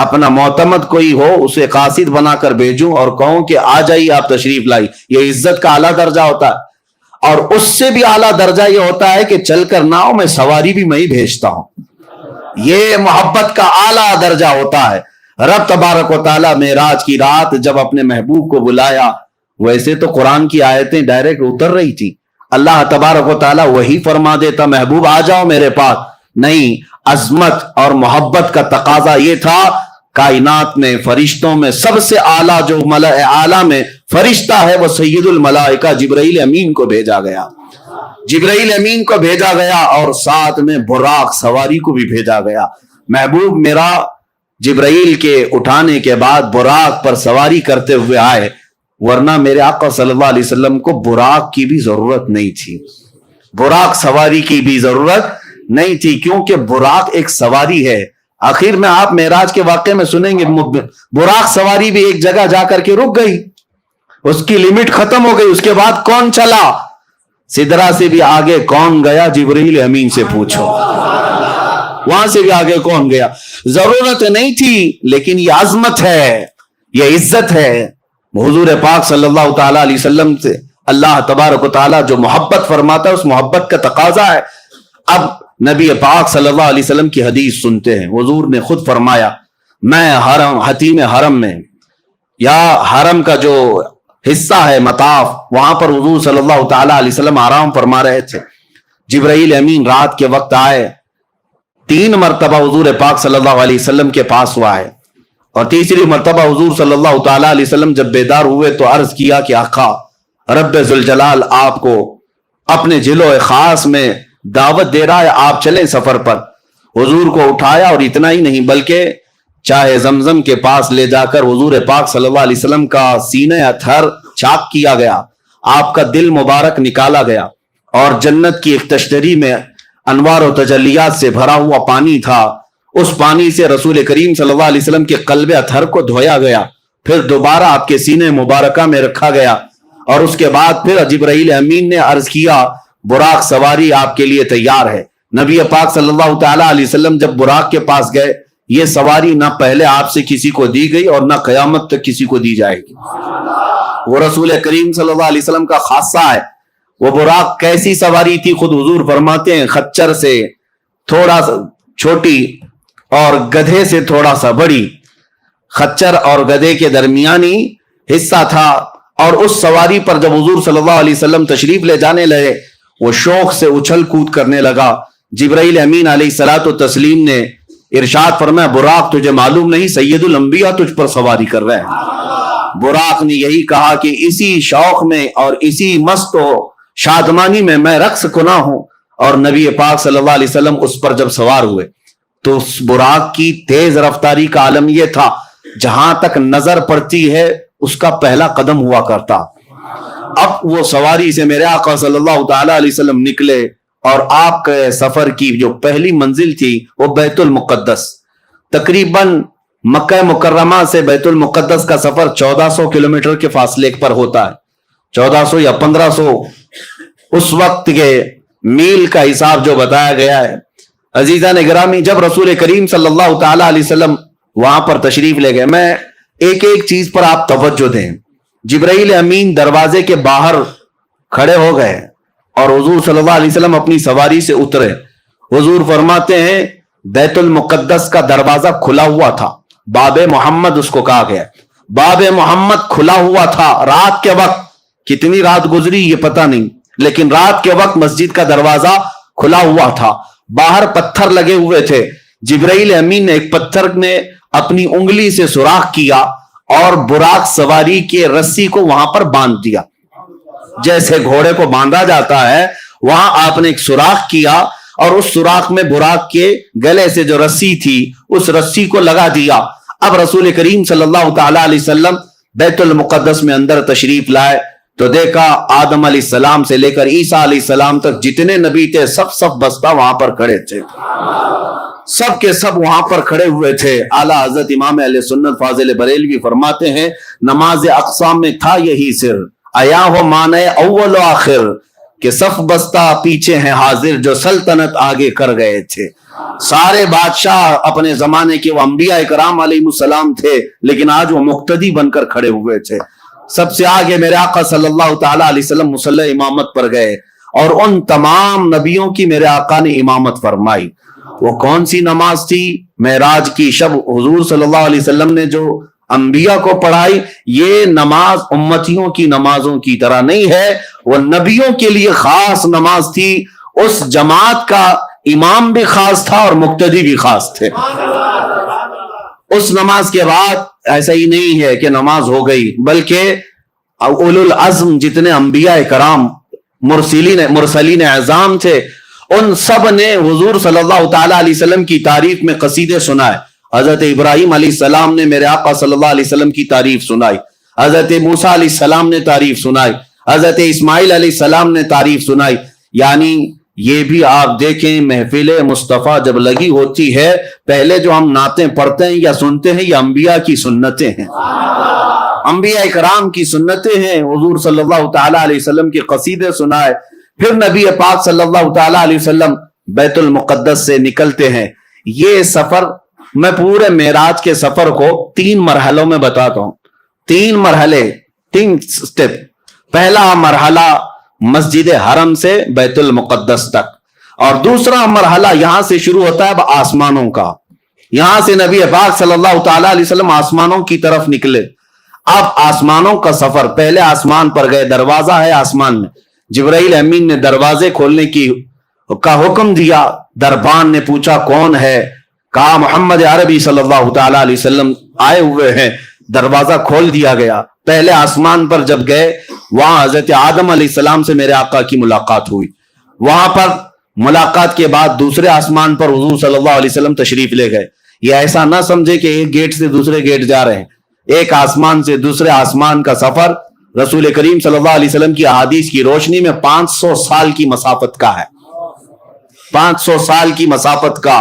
اپنا معتمد کوئی ہو اسے قاصد بنا کر بھیجوں اور کہوں کہ آ جائیے آپ تشریف لائی، یہ عزت کا اعلیٰ درجہ ہوتا ہے۔ اور اس سے بھی اعلیٰ درجہ یہ ہوتا ہے کہ چل کر نہ ہو، میں سواری بھی میں ہی بھیجتا ہوں۔ یہ محبت کا اعلیٰ درجہ ہوتا ہے۔ رب تبارک و تعالیٰ معراج کی رات جب اپنے محبوب کو بلایا، ویسے تو قرآن کی آیتیں ڈائریکٹ اتر رہی تھی، اللہ تبارک و تعالیٰ وہی فرما دیتا محبوب آ جاؤ میرے پاس، نہیں، عظمت اور محبت کا تقاضا یہ تھا، کائنات میں فرشتوں میں سب سے اعلیٰ جو ملائکہ اعلیٰ میں فرشتہ ہے وہ سید الملائکہ جبرائیل امین کو بھیجا گیا، جبرائیل امین کو بھیجا گیا، اور ساتھ میں براق سواری کو بھی بھیجا گیا۔ محبوب میرا جبرائیل کے اٹھانے کے بعد براق پر سواری کرتے ہوئے آئے، ورنہ میرے آقا صلی اللہ علیہ وسلم کو براق کی بھی ضرورت نہیں تھی، براق سواری کی بھی ضرورت نہیں تھی، کیونکہ براق ایک سواری ہے۔ آخر میں آپ معراج کے واقعے میں سنیں گے، براق سواری بھی ایک جگہ جا کر کے رک گئی، اس کی لمٹ ختم ہو گئی، اس کے بعد کون چلا؟ سدرا سے بھی آگے کون گیا؟ جبرائیل امین سے پوچھو، وہاں سے بھی آگے کون گیا؟ ضرورت نہیں تھی، لیکن یہ عظمت ہے، یہ عزت ہے۔ حضور پاک صلی اللہ تعالیٰ علیہ وسلم سے اللہ تبارک و تعالیٰ جو محبت فرماتا ہے اس محبت کا تقاضا ہے۔ اب نبی پاک صلی اللہ علیہ وسلم کی حدیث سنتے ہیں، حضور نے خود فرمایا، میں حتیم حرم میں یا حرم کا جو حصہ ہے مطاف، وہاں پر حضور صلی اللہ تعالیٰ علیہ وسلم آرام فرما رہے تھے، جبرائیل امین رات کے وقت آئے، 3 مرتبہ حضور پاک صلی اللہ علیہ وسلم کے پاس ہوا ہے، اور تیسری مرتبہ حضور صلی اللہ تعالیٰ علیہ وسلم جب بیدار ہوئے تو عرض کیا کہ آقا رب ذوالجلال آپ کو اپنے جلوہ خاص میں دعوت دے رہا ہے، آپ چلیں سفر پر۔ حضور کو اٹھایا، اور اتنا ہی نہیں بلکہ چاہے زمزم کے پاس لے جا کر حضور پاک صلی اللہ علیہ وسلم کا سینہ اطہر چاک کیا گیا، آپ کا دل مبارک نکالا گیا، اور جنت کی ایک تشتری میں انوار و تجلیات سے بھرا ہوا پانی تھا، اس پانی سے رسول کریم صلی اللہ علیہ وسلم کے قلب اطہر کو دھویا گیا، پھر دوبارہ آپ کے سینے مبارکہ میں رکھا گیا، اور اس کے بعد پھر جبرائیل امین نے عرض کیا براق سواری آپ کے لیے تیار ہے۔ نبی پاک صلی اللہ تعالیٰ علیہ وسلم جب براق کے پاس گئے، یہ سواری نہ پہلے آپ سے کسی کو دی گئی اور نہ قیامت تک کسی کو دی جائے گی، وہ رسول کریم صلی اللہ علیہ وسلم کا خاصہ ہے۔ وہ براق کیسی سواری تھی؟ خود حضور فرماتے ہیں خچر سے تھوڑا سا چھوٹی اور گدھے سے تھوڑا سا بڑی، خچر اور گدھے کے درمیانی حصہ تھا، اور اس سواری پر جب حضور صلی اللہ علیہ وسلم تشریف لے جانے لگے، وہ شوق سے اچھل کود کرنے لگا۔ جبرائیل امین علیہ الصلوۃ والتسلیم نے ارشاد فرمایا براق تجھے معلوم نہیں سید الانبیاء تجھ پر سواری کر رہے ہیں۔ براق نے یہی کہا کہ اسی شوق میں اور اسی مست و شادمانی میں رقص کنا ہوں، اور نبی پاک صلی اللہ علیہ وسلم اس پر جب سوار ہوئے تو اس براق کی تیز رفتاری کا عالم یہ تھا جہاں تک نظر پڑتی ہے اس کا پہلا قدم ہوا کرتا۔ اب وہ سواری سے میرے آقا صلی اللہ تعالیٰ علیہ وسلم نکلے، اور آپ کے سفر کی جو پہلی منزل تھی وہ بیت المقدس، تقریباً مکہ مکرمہ سے بیت المقدس کا سفر 1400 کلومیٹر کے فاصلے پر ہوتا ہے، 1400 یا 1500 اس وقت کے میل کا حساب جو بتایا گیا ہے۔ عزیزان گرامی، جب رسول کریم صلی اللہ تعالیٰ علیہ وسلم وہاں پر تشریف لے گئے، میں ایک ایک چیز پر آپ توجہ دیں۔ جبرائیل امین دروازے کے باہر کھڑے ہو گئے، اور حضور صلی اللہ علیہ وسلم اپنی سواری سے اترے۔ حضور فرماتے ہیں بیت المقدس کا دروازہ کھلا ہوا تھا، باب محمد اس کو کہا گیا، باب محمد کھلا ہوا تھا۔ رات کے وقت، کتنی رات گزری یہ پتہ نہیں، لیکن رات کے وقت مسجد کا دروازہ کھلا ہوا تھا، باہر پتھر لگے ہوئے تھے۔ جبرائیل امین نے ایک پتھر میں اپنی انگلی سے سوراخ کیا اور براق سواری کے رسی کو وہاں پر باندھ دیا، جیسے گھوڑے کو باندھا جاتا ہے، وہاں آپ نے ایک سوراخ کیا، اور اس سوراخ میں براق کے گلے سے جو رسی تھی اس رسی کو لگا دیا۔ اب رسول کریم صلی اللہ تعالیٰ علیہ وسلم بیت المقدس میں اندر تشریف لائے تو دیکھا آدم علیہ السلام سے لے کر عیسیٰ علیہ السلام تک جتنے نبی تھے سب بستہ وہاں پر کھڑے تھے، سب کے سب وہاں پر کھڑے ہوئے تھے۔ اعلیٰ حضرت امام اہل سنت فاضل بریلوی فرماتے ہیں نماز اقصا میں تھا یہی سر، آیا ہو معنی اول و آخر، کہ صف بستہ پیچھے ہیں حاضر جو سلطنت آگے کر گئے تھے. سارے بادشاہ اپنے زمانے کے وہ انبیاء اکرام علیہ السلام تھے، لیکن آج وہ مقتدی بن کر کھڑے ہوئے تھے. سب سے آگے میرے آقا صلی اللہ تعالی علیہ وسلم مصلی امامت پر گئے اور ان تمام نبیوں کی میرے آقا نے امامت فرمائی. وہ کون سی نماز تھی؟ معراج کی شب حضور صلی اللہ علیہ وسلم نے جو انبیاء کو پڑھائی، یہ نماز امتیوں کی نمازوں کی طرح نہیں ہے، وہ نبیوں کے لیے خاص نماز تھی. اس جماعت کا امام بھی خاص تھا اور مقتدی بھی خاص تھے. اس نماز کے بعد ایسا ہی نہیں ہے کہ نماز ہو گئی، بلکہ اولو العزم جتنے انبیاء کرام مرسلین اعظام تھے، ان سب نے حضور صلی اللہ تعالی علیہ وسلم کی تعریف میں قصیدے سنائے. حضرت ابراہیم علیہ السلام نے میرے آقا صلی اللہ علیہ وسلم کی تعریف سنائی، حضرت موسیٰ علیہ السلام نے تعریف سنائی، حضرت اسماعیل علیہ السلام نے تعریف سنائی. یعنی یہ بھی آپ دیکھیں، محفل مصطفیٰ جب لگی ہوتی ہے، پہلے جو ہم نعتیں پڑھتے ہیں یا سنتے ہیں، یہ انبیاء کی سنتیں ہیں، انبیاء اکرام کی سنتیں ہیں. حضور صلی اللہ تعالی علیہ وسلم کے قصیدے سنائے. پھر نبی پاک صلی اللہ تعالی علیہ وسلم بیت المقدس سے نکلتے ہیں. یہ سفر میں پورے معراج کے سفر کو 3 مرحلوں میں بتاتا ہوں. 3 مرحلے، 3 سٹیپ. پہلا مرحلہ مسجد حرم سے بیت المقدس تک، اور دوسرا مرحلہ یہاں سے شروع ہوتا ہے آسمانوں کا. یہاں سے نبی پاک صلی اللہ تعالی علیہ وسلم آسمانوں کی طرف نکلے. اب آسمانوں کا سفر، پہلے آسمان پر گئے، دروازہ ہے آسمان میں، جبرائیل امین نے دروازے کھولنے کا حکم دیا. دربان نے پوچھا کون ہے؟ کہا محمد عربی صلی اللہ تعالی علیہ وسلم آئے ہوئے ہیں. دروازہ کھول دیا گیا. پہلے آسمان پر جب گئے، وہاں حضرت آدم علیہ السلام سے میرے آقا کی ملاقات ہوئی. وہاں پر ملاقات کے بعد دوسرے آسمان پر حضور صلی اللہ علیہ وسلم تشریف لے گئے. یہ ایسا نہ سمجھے کہ ایک گیٹ سے دوسرے گیٹ جا رہے ہیں. ایک آسمان سے دوسرے آسمان کا سفر رسول کریم صلی اللہ علیہ وسلم کی احادیث کی روشنی میں 500 سال کی مسافت کا ہے. 500 سال کی مسافت کا.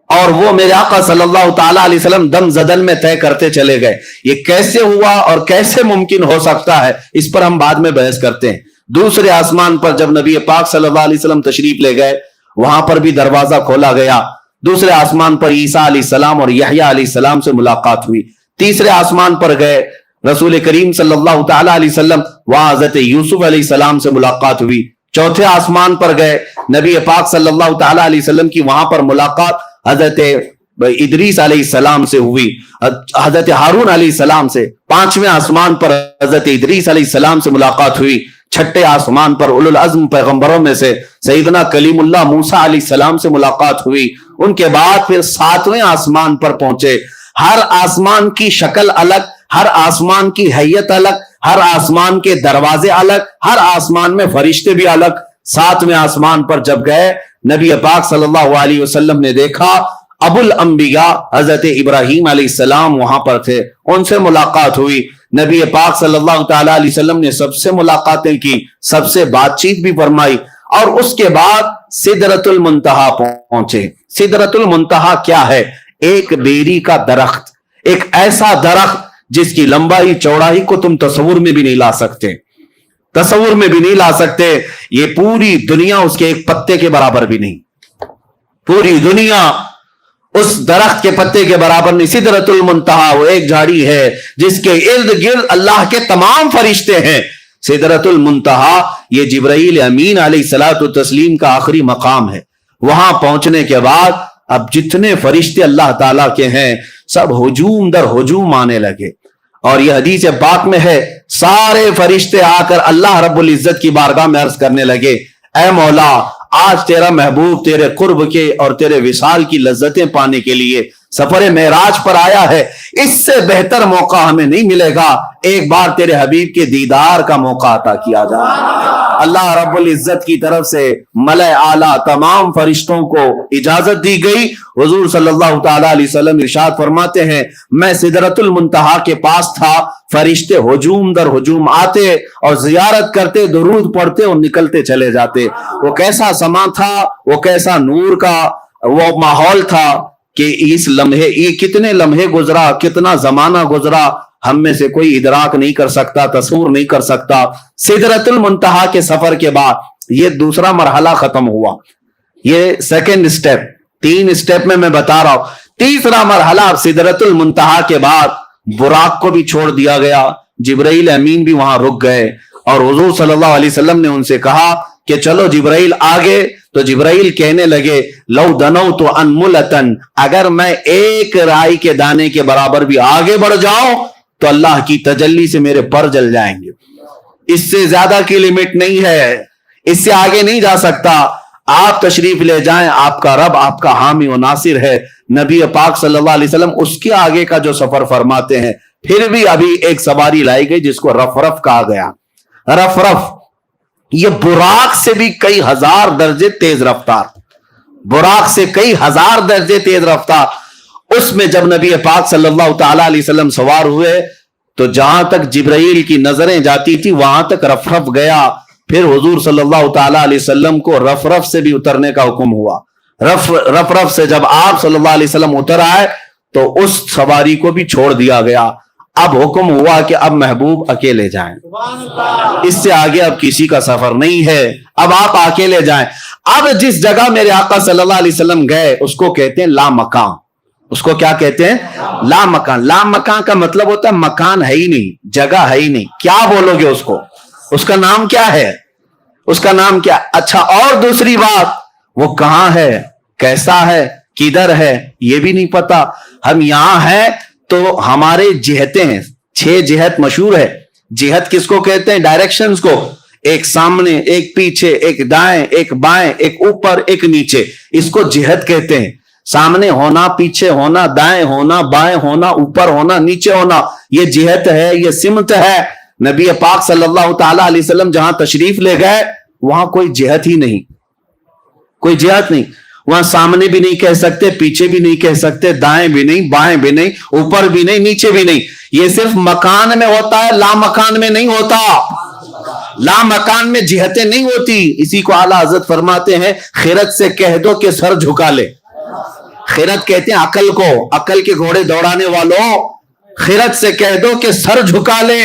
اور وہ میرے آقا صلی اللہ تعالی علیہ وسلم دم زدن میں طے کرتے چلے گئے. یہ کیسے ہوا اور کیسے ممکن ہو سکتا ہے، اس پر ہم بعد میں بحث کرتے ہیں. دوسرے آسمان پر جب نبی پاک صلی اللہ علیہ وسلم تشریف لے گئے، وہاں پر بھی دروازہ کھولا گیا. دوسرے آسمان پر عیسیٰ علیہ السلام اور یحییٰ علیہ السلام سے ملاقات ہوئی. تیسرے آسمان پر گئے رسول کریم صلی اللہ تعالی علیہ وسلم، وہاں حضرت یوسف علیہ السلام سے ملاقات ہوئی. چوتھے آسمان پر گئے، نبی پاک صلی اللہ تعالی علیہ وسلم کی وہاں پر ملاقات حضرت ادریس علیہ السلام سے ہوئی، حضرت ہارون علیہ السلام سے. پانچویں آسمان پر حضرت ادریس علیہ السلام سے ملاقات ہوئی. چھٹے آسمان پر اولو العزم پیغمبروں میں سے سیدنا کلیم اللہ موسیٰ علیہ السلام سے ملاقات ہوئی. ان کے بعد پھر 7ویں آسمان پر پہنچے. ہر آسمان کی شکل الگ، ہر آسمان کی حیت الگ، ہر آسمان کے دروازے الگ، ہر آسمان میں فرشتے بھی الگ. 7ویں آسمان پر جب گئے، نبی پاک صلی اللہ علیہ وسلم نے دیکھا ابو الانبیاء حضرت ابراہیم علیہ السلام وہاں پر تھے. ان سے ملاقات ہوئی. نبی پاک صلی اللہ تعالی علیہ وسلم نے سب سے ملاقاتیں کی، سب سے بات چیت بھی فرمائی. اور اس کے بعد سدرۃ المنتہا پہنچے. سدرۃ المنتہا کیا ہے؟ ایک بیری کا درخت، ایک ایسا درخت جس کی لمبائی چوڑائی کو تم تصور میں بھی نہیں لا سکتے، تصور میں بھی نہیں لا سکتے. یہ پوری دنیا اس کے ایک پتے کے برابر بھی نہیں، پوری دنیا اس درخت کے پتے کے برابر نہیں. سدرۃ المنتہا وہ ایک جھاڑی ہے جس کے ارد گرد اللہ کے تمام فرشتے ہیں. سدرۃ المنتہا یہ جبرائیل امین علیہ الصلوۃ والتسلیم کا آخری مقام ہے. وہاں پہنچنے کے بعد اب جتنے فرشتے اللہ تعالیٰ کے ہیں سب ہجوم در ہجوم آنے لگے. اور یہ حدیث پاک میں ہے، سارے فرشتے آ کر اللہ رب العزت کی بارگاہ میں عرض کرنے لگے، اے مولا، آج تیرا محبوب تیرے قرب کے اور تیرے وصال کی لذتیں پانے کے لیے سفر معراج پر آیا ہے. اس سے بہتر موقع ہمیں نہیں ملے گا. ایک بار تیرے حبیب کے دیدار کا موقع عطا کیا جائے. اللہ رب العزت کی طرف سے ملائے اعلیٰ تمام فرشتوں کو اجازت دی گئی. حضور صلی اللہ تعالی علیہ وسلم ارشاد فرماتے ہیں، میں سدرۃ المنتہا کے پاس تھا، فرشتے ہجوم در ہجوم آتے اور زیارت کرتے، درود پڑھتے اور نکلتے چلے جاتے. وہ کیسا سما تھا، وہ کیسا نور کا وہ ماحول تھا کہ اس لمحے، یہ کتنے لمحے گزرا، کتنا زمانہ گزرا، ہم میں سے کوئی ادراک نہیں کر سکتا، تصور نہیں کر سکتا. سدرۃ المنتہا کے سفر کے بعد یہ دوسرا مرحلہ ختم ہوا، یہ سیکنڈ اسٹیپ، 3 اسٹیپ میں بتا رہا ہوں۔ تیسرا مرحلہ سدرۃ المنتہا کے بعد براق کو بھی چھوڑ دیا گیا، جبرائیل امین بھی وہاں رک گئے، اور حضور صلی اللہ علیہ وسلم نے ان سے کہا کہ چلو جبرائیل آگے، تو جبرائیل کہنے لگے لو دنوت انملتن، اگر میں ایک رائی کے دانے کے برابر بھی آگے بڑھ جاؤں تو اللہ کی تجلی سے میرے پر جل جائیں گے، اس سے زیادہ کی لمٹ نہیں ہے، اس سے آگے نہیں جا سکتا، آپ تشریف لے جائیں، آپ کا رب آپ کا حامی و ناصر ہے۔ نبی پاک صلی اللہ علیہ وسلم اس کے آگے کا جو سفر فرماتے ہیں، پھر بھی ابھی ایک سواری لائی گئی جس کو رفرف کہا گیا۔ رفرف یہ براق سے بھی کئی ہزار درجے تیز رفتار، براق سے کئی ہزار درجے تیز رفتار۔ اس میں جب نبی پاک صلی اللہ تعالی علیہ وسلم سوار ہوئے تو جہاں تک جبرائیل کی نظریں جاتی تھی وہاں تک رفرف گیا، پھر حضور صلی اللہ تعالی علیہ وسلم کو رفرف سے بھی اترنے کا حکم ہوا۔ رفرف سے جب آپ صلی اللہ علیہ وسلم اتر آئے تو اس سواری کو بھی چھوڑ دیا گیا۔ اب حکم ہوا کہ اب محبوب اکیلے جائیں، اس سے آگے اب کسی کا سفر نہیں ہے، اب آپ اکیلے جائیں۔ اب جس جگہ میرے آقا صلی اللہ علیہ وسلم گئے اس کو کہتے ہیں لا مکان، اس کو کیا کہتے ہیں؟ لا مکان۔ لا مکان کا مطلب ہوتا ہے مکان ہے ہی نہیں، جگہ ہے ہی نہیں، کیا بولو گے اس کو؟ اس کا نام کیا ہے؟ اس کا نام کیا؟ اچھا، اور دوسری بات، وہ کہاں ہے، کیسا ہے، کدھر ہے، یہ بھی نہیں پتا۔ ہم یہاں ہیں تو ہمارے جہتیں ہیں، 6 جہت مشہور ہے۔ جہت کس کو کہتے ہیں؟ ڈائریکشنز کو، ایک سامنے، ایک پیچھے، ایک دائیں، ایک بائیں، ایک اوپر، ایک نیچے، اس کو جہت کہتے ہیں۔ سامنے ہونا، پیچھے ہونا، دائیں ہونا، بائیں ہونا، اوپر ہونا، نیچے ہونا، یہ جہت ہے، یہ سمت ہے۔ نبی پاک صلی اللہ تعالی علیہ وسلم جہاں تشریف لے گئے وہاں کوئی جہت ہی نہیں، کوئی جہت نہیں، وہاں سامنے بھی نہیں کہہ سکتے، پیچھے بھی نہیں کہہ سکتے، دائیں بھی نہیں، بائیں بھی نہیں، اوپر بھی نہیں، نیچے بھی نہیں۔ یہ صرف مکان میں ہوتا ہے، لا مکان میں نہیں ہوتا۔ لا مکان میں جہتیں نہیں ہوتی۔ اسی کو اعلیٰ حضرت فرماتے ہیں خیرت سے کہہ دو کہ سر جھکا لے۔ خیرت کہتے ہیں عقل کو، عقل کے گھوڑے دوڑانے والوں، خیرت سے کہہ دو کہ سر جھکا لے،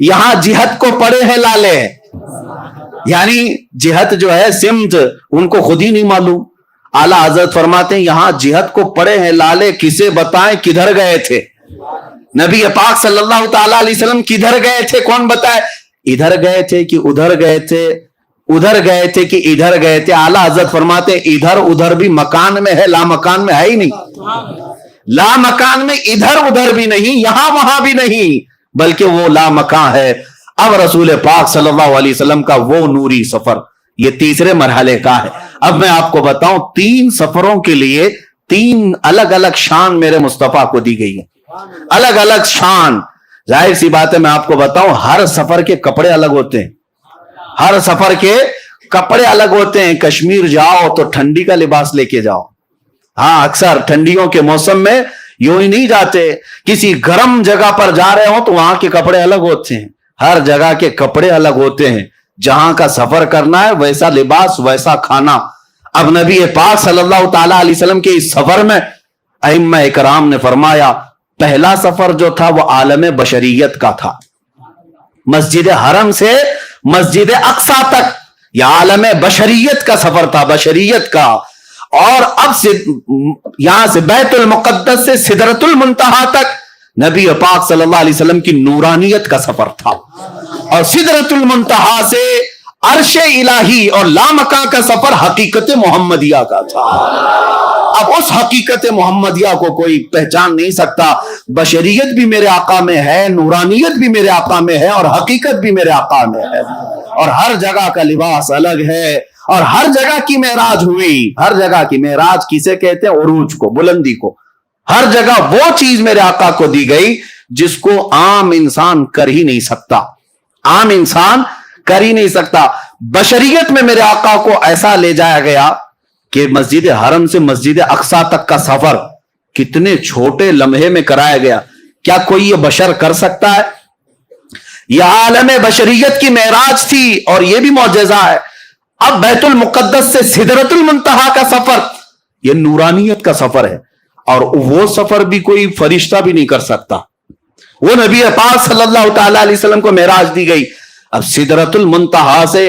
یہاں جہت کو پڑے ہیں لالے، یعنی جہت جو ہے سمت ان کو خود ہی نہیں معلوم۔ اعلیٰ حضرت فرماتے ہیں یہاں جہت کو پڑے ہیں لالے، کسے بتائیں کدھر گئے تھے؟ نبی پاک صلی اللہ تعالی علیہ وسلم کدھر گئے تھے؟ کون بتائے؟ ادھر گئے تھے کہ ادھر گئے تھے، ادھر گئے تھے کہ ادھر گئے تھے؟ اعلیٰ حضرت فرماتے ہیں ادھر ادھر بھی مکان میں ہے، لا مکان میں ہے ہی نہیں۔ لا مکان میں ادھر ادھر بھی نہیں، یہاں وہاں بھی نہیں، بلکہ وہ لا مکان ہے۔ اب رسول پاک صلی اللہ علیہ وسلم کا وہ نوری سفر یہ تیسرے مرحلے کا ہے۔ اب میں آپ کو بتاؤں 3 سفروں کے لیے 3 الگ الگ شان میرے مصطفیٰ کو دی گئی ہے، الگ الگ شان۔ ظاہر سی بات ہے میں آپ کو بتاؤں ہر سفر کے کپڑے الگ ہوتے ہیں، ہر سفر کے کپڑے الگ ہوتے ہیں۔ کشمیر جاؤ تو ٹھنڈی کا لباس لے کے جاؤ، ہاں اکثر ٹھنڈیوں کے موسم میں یوں ہی نہیں جاتے، کسی گرم جگہ پر جا رہے ہوں تو وہاں کے کپڑے الگ ہوتے ہیں، ہر جگہ کے کپڑے الگ ہوتے ہیں۔ جہاں کا سفر کرنا ہے ویسا لباس، ویسا کھانا۔ اب نبی پاک صلی اللہ تعالی علیہ وسلم کے اس سفر میں ائمہ اکرام نے فرمایا پہلا سفر جو تھا وہ عالم بشریت کا تھا، مسجد حرم سے مسجد اقصی تک، یہ عالم بشریت کا سفر تھا، بشریت کا۔ اور اب سے یہاں سے بیت المقدس سے سدرۃ المنتہا تک نبی پاک صلی اللہ علیہ وسلم کی نورانیت کا سفر تھا، اور سدرۃ المنتہا سے عرش الہی اور لامکان کا سفر حقیقت محمدیہ کا تھا۔ اب اس حقیقت محمدیہ کو کوئی پہچان نہیں سکتا۔ بشریت بھی میرے آقا میں ہے، نورانیت بھی میرے آقا میں ہے، اور حقیقت بھی میرے آقا میں ہے، اور ہر جگہ کا لباس الگ ہے، اور ہر جگہ کی معراج ہوئی۔ ہر جگہ کی معراج کسے کہتے ہیں؟ عروج کو، بلندی کو۔ ہر جگہ وہ چیز میرے آقا کو دی گئی جس کو عام انسان کر ہی نہیں سکتا، عام انسان کر ہی نہیں سکتا۔ بشریت میں میرے آقا کو ایسا لے جایا گیا کہ مسجد حرم سے مسجد اقصی تک کا سفر کتنے چھوٹے لمحے میں کرایا گیا۔ کیا کوئی یہ بشر کر سکتا ہے؟ یہ عالم بشریت کی معراج تھی، اور یہ بھی معجزہ ہے۔ اب بیت المقدس سے سدرۃ المنتہا کا سفر یہ نورانیت کا سفر ہے، اور وہ سفر بھی کوئی فرشتہ بھی نہیں کر سکتا۔ وہ نبی پاک صلی اللہ تعالی علیہ وسلم کو معراج دی گئی۔ اب سدرۃ المنتہا سے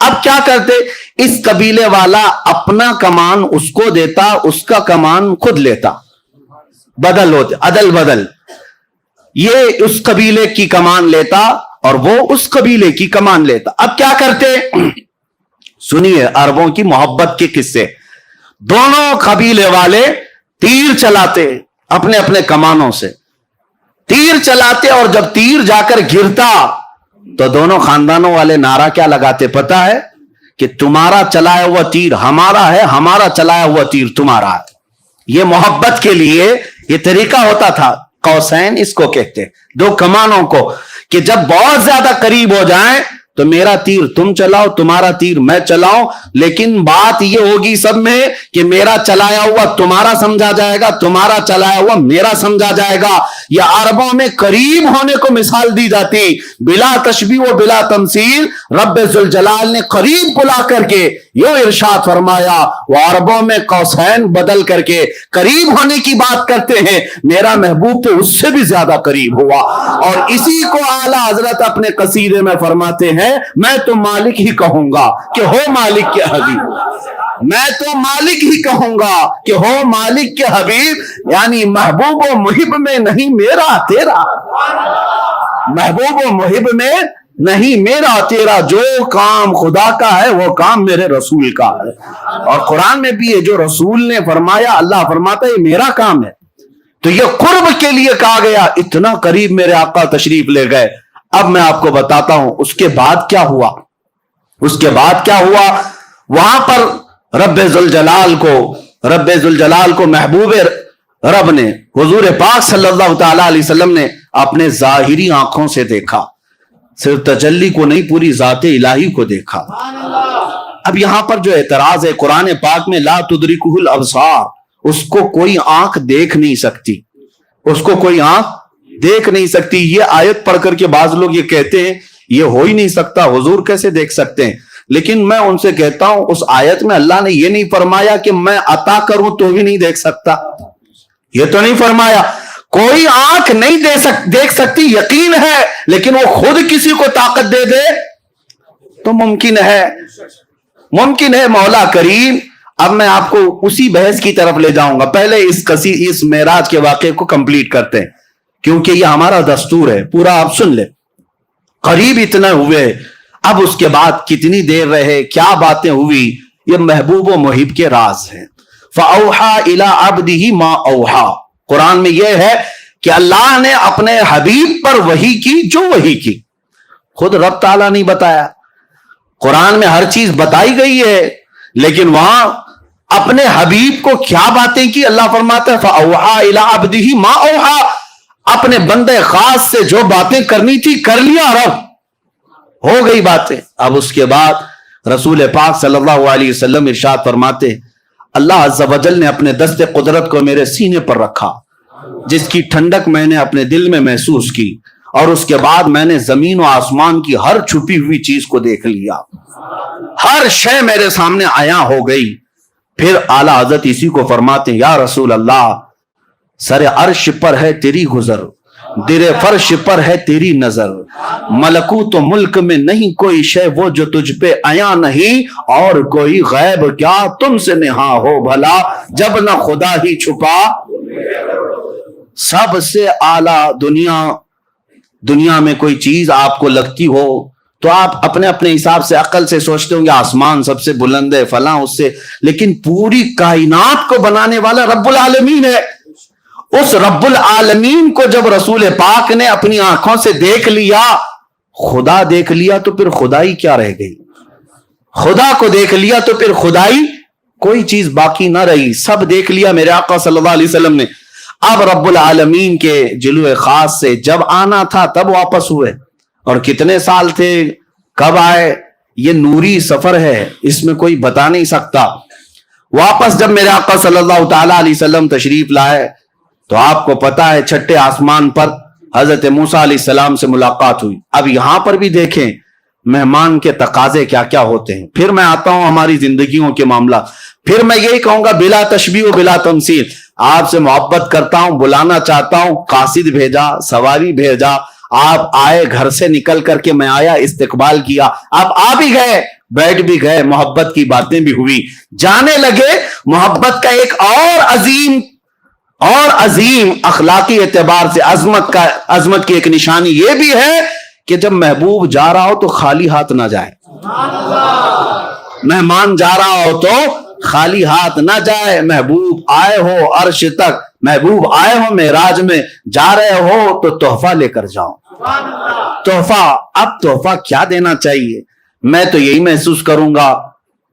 اب کیا کرتے, اس قبیلے والا اپنا کمان اس کو دیتا, اس کا کمان خود لیتا, بدل ہوتے, عدل بدل, یہ اس قبیلے کی کمان لیتا اور وہ اس قبیلے کی کمان لیتا. اب کیا کرتے, سنیے عربوں کی محبت کے قصے. دونوں قبیلے والے تیر چلاتے, اپنے اپنے کمانوں سے تیر چلاتے, اور جب تیر جا کر گرتا تو دونوں خاندانوں والے نعرہ کیا لگاتے پتا ہے, کہ تمہارا چلایا ہوا تیر ہمارا ہے, ہمارا چلایا ہوا تیر تمہارا ہے. یہ محبت کے لیے یہ طریقہ ہوتا تھا. قوسین اس کو کہتے, دو کمانوں کو, کہ جب بہت زیادہ قریب ہو جائیں تو میرا تیر تم چلاؤ, تمہارا تیر میں چلاؤں, لیکن بات یہ ہوگی سب میں کہ میرا چلایا ہوا تمہارا سمجھا جائے گا, تمہارا چلایا ہوا میرا سمجھا جائے گا. یہ عربوں میں قریب ہونے کو مثال دی جاتی, بلا تشبیہ و بلا تمثیل. رب ذوالجلال نے قریب بلا کر کے یوں ارشاد فرمایا, وہ عربوں میں قوسین بدل کر کے قریب ہونے کی بات کرتے ہیں, میرا محبوب تو اس سے بھی زیادہ قریب ہوا. اور اسی کو اعلیٰ حضرت اپنے قصیدے میں فرماتے ہیں, میں تو مالک ہی کہوں گا کہ ہو مالک کے حبیب, میں تو مالک ہی کہوں گا کہ ہو مالک کے حبیب. یعنی محبوب و محب میں نہیں میرا تیرا, محبوب و محب میں نہیں میرا تیرا, جو کام خدا کا ہے وہ کام میرے رسول کا ہے. اور قرآن میں بھی یہ جو رسول نے فرمایا, اللہ فرماتا ہے یہ میرا کام ہے. تو یہ قرب کے لیے کہا گیا, اتنا قریب میرے آقا تشریف لے گئے. اب میں آپ کو بتاتا ہوں اس کے بعد کیا ہوا. اس کے بعد کیا ہوا, وہاں پر رب ذوالجلال کو محبوب رب نے, حضور پاک صلی اللہ تعالی علیہ وسلم نے اپنے ظاہری آنکھوں سے دیکھا, صرف تجلی کو نہیں پوری ذات الہی کو دیکھا. اب یہاں پر جو اعتراض ہے, قرآن پاک میں لا تدرکہ الابصار, اس کو کوئی آنکھ دیکھ نہیں سکتی, اس کو کوئی آنکھ دیکھ نہیں سکتی. یہ آیت پڑھ کر کے بعض لوگ یہ کہتے ہیں یہ ہو ہی نہیں سکتا, حضور کیسے دیکھ سکتے ہیں. لیکن میں ان سے کہتا ہوں اس آیت میں اللہ نے یہ نہیں فرمایا کہ میں عطا کروں تو بھی نہیں دیکھ سکتا, یہ تو نہیں فرمایا. کوئی آنکھ نہیں دیکھ سکتی یقین ہے, لیکن وہ خود کسی کو طاقت دے دے تو ممکن ہے, ممکن ہے. مولا کریم, اب میں آپ کو اسی بحث کی طرف لے جاؤں گا. پہلے اس معراج کے واقعے کو کمپلیٹ کرتے ہیں, کیونکہ یہ ہمارا دستور ہے, پورا آپ سن لیں. قریب اتنا ہوئے, اب اس کے بعد کتنی دیر رہے, کیا باتیں ہوئی, یہ محبوب و محب کے راز ہیں. فَأَوْحَى إِلَىٰ عَبْدِهِ مَا أَوْحَى, قرآن میں یہ ہے کہ اللہ نے اپنے حبیب پر وحی کی جو وحی کی, خود رب تعالیٰ نہیں بتایا. قرآن میں ہر چیز بتائی گئی ہے, لیکن وہاں اپنے حبیب کو کیا باتیں کی, اللہ فرماتا ہے فَأَوْحَى إِلَىٰ عَبْدِهِ مَا أَوْحَى, اپنے بندے خاص سے جو باتیں کرنی تھی کر لیا, رب ہو گئی باتیں. اب اس کے بعد رسول پاک صلی اللہ علیہ وسلم ارشاد فرماتے, اللہ عز و جل نے اپنے دست قدرت کو میرے سینے پر رکھا, جس کی ٹھنڈک میں نے اپنے دل میں محسوس کی, اور اس کے بعد میں نے زمین و آسمان کی ہر چھپی ہوئی چیز کو دیکھ لیا, ہر شے میرے سامنے عیاں ہو گئی. پھر اعلیٰ حضرت اسی کو فرماتے ہیں, یا رسول اللہ, سر عرش پر ہے تیری گزر, در فرش پر ہے تیری نظر, ملکوت و ملک میں نہیں کوئی شے وہ جو تجھ پہ عیاں نہیں, اور کوئی غیب کیا تم سے نہا ہو بھلا, جب نہ خدا ہی چھپا. سب سے اعلیٰ دنیا میں کوئی چیز آپ کو لگتی ہو تو آپ اپنے اپنے حساب سے عقل سے سوچتے ہوں گے آسمان سب سے بلند ہے فلاں اس سے, لیکن پوری کائنات کو بنانے والا رب العالمین ہے. اس رب العالمین کو جب رسول پاک نے اپنی آنکھوں سے دیکھ لیا, خدا دیکھ لیا, تو پھر خدائی کیا رہ گئی, خدا کو دیکھ لیا تو پھر خدائی کوئی چیز باقی نہ رہی, سب دیکھ لیا میرے آقا صلی اللہ علیہ وسلم نے. اب رب العالمین کے جلوے خاص سے جب آنا تھا تب واپس ہوئے, اور کتنے سال تھے, کب آئے, یہ نوری سفر ہے, اس میں کوئی بتا نہیں سکتا. واپس جب میرے آقا صلی اللہ تعالی علیہ وسلم تشریف لائے تو آپ کو پتا ہے چھٹے آسمان پر حضرت موسیٰ علیہ السلام سے ملاقات ہوئی. اب یہاں پر بھی دیکھیں مہمان کے تقاضے کیا کیا ہوتے ہیں. پھر میں آتا ہوں ہماری زندگیوں کے معاملہ, پھر میں یہی کہوں گا بلا تشبیہ و بلا تمثیل, آپ سے محبت کرتا ہوں, بلانا چاہتا ہوں, قاصد بھیجا, سواری بھیجا, آپ آئے, گھر سے نکل کر کے میں آیا, استقبال کیا, آپ آ بھی گئے, بیٹھ بھی گئے, محبت کی باتیں بھی ہوئی, جانے لگے. محبت کا ایک اور عظیم اخلاقی اعتبار سے عظمت کی ایک نشانی یہ بھی ہے کہ جب محبوب جا رہا ہو تو خالی ہاتھ نہ جائے. مہمان جا رہا ہو تو خالی ہاتھ نہ جائے. محبوب آئے ہو عرش تک, محبوب آئے ہو معراج میں, جا رہے ہو تو تحفہ لے کر جاؤ. تحفہ کیا دینا چاہیے؟ میں تو یہی محسوس کروں گا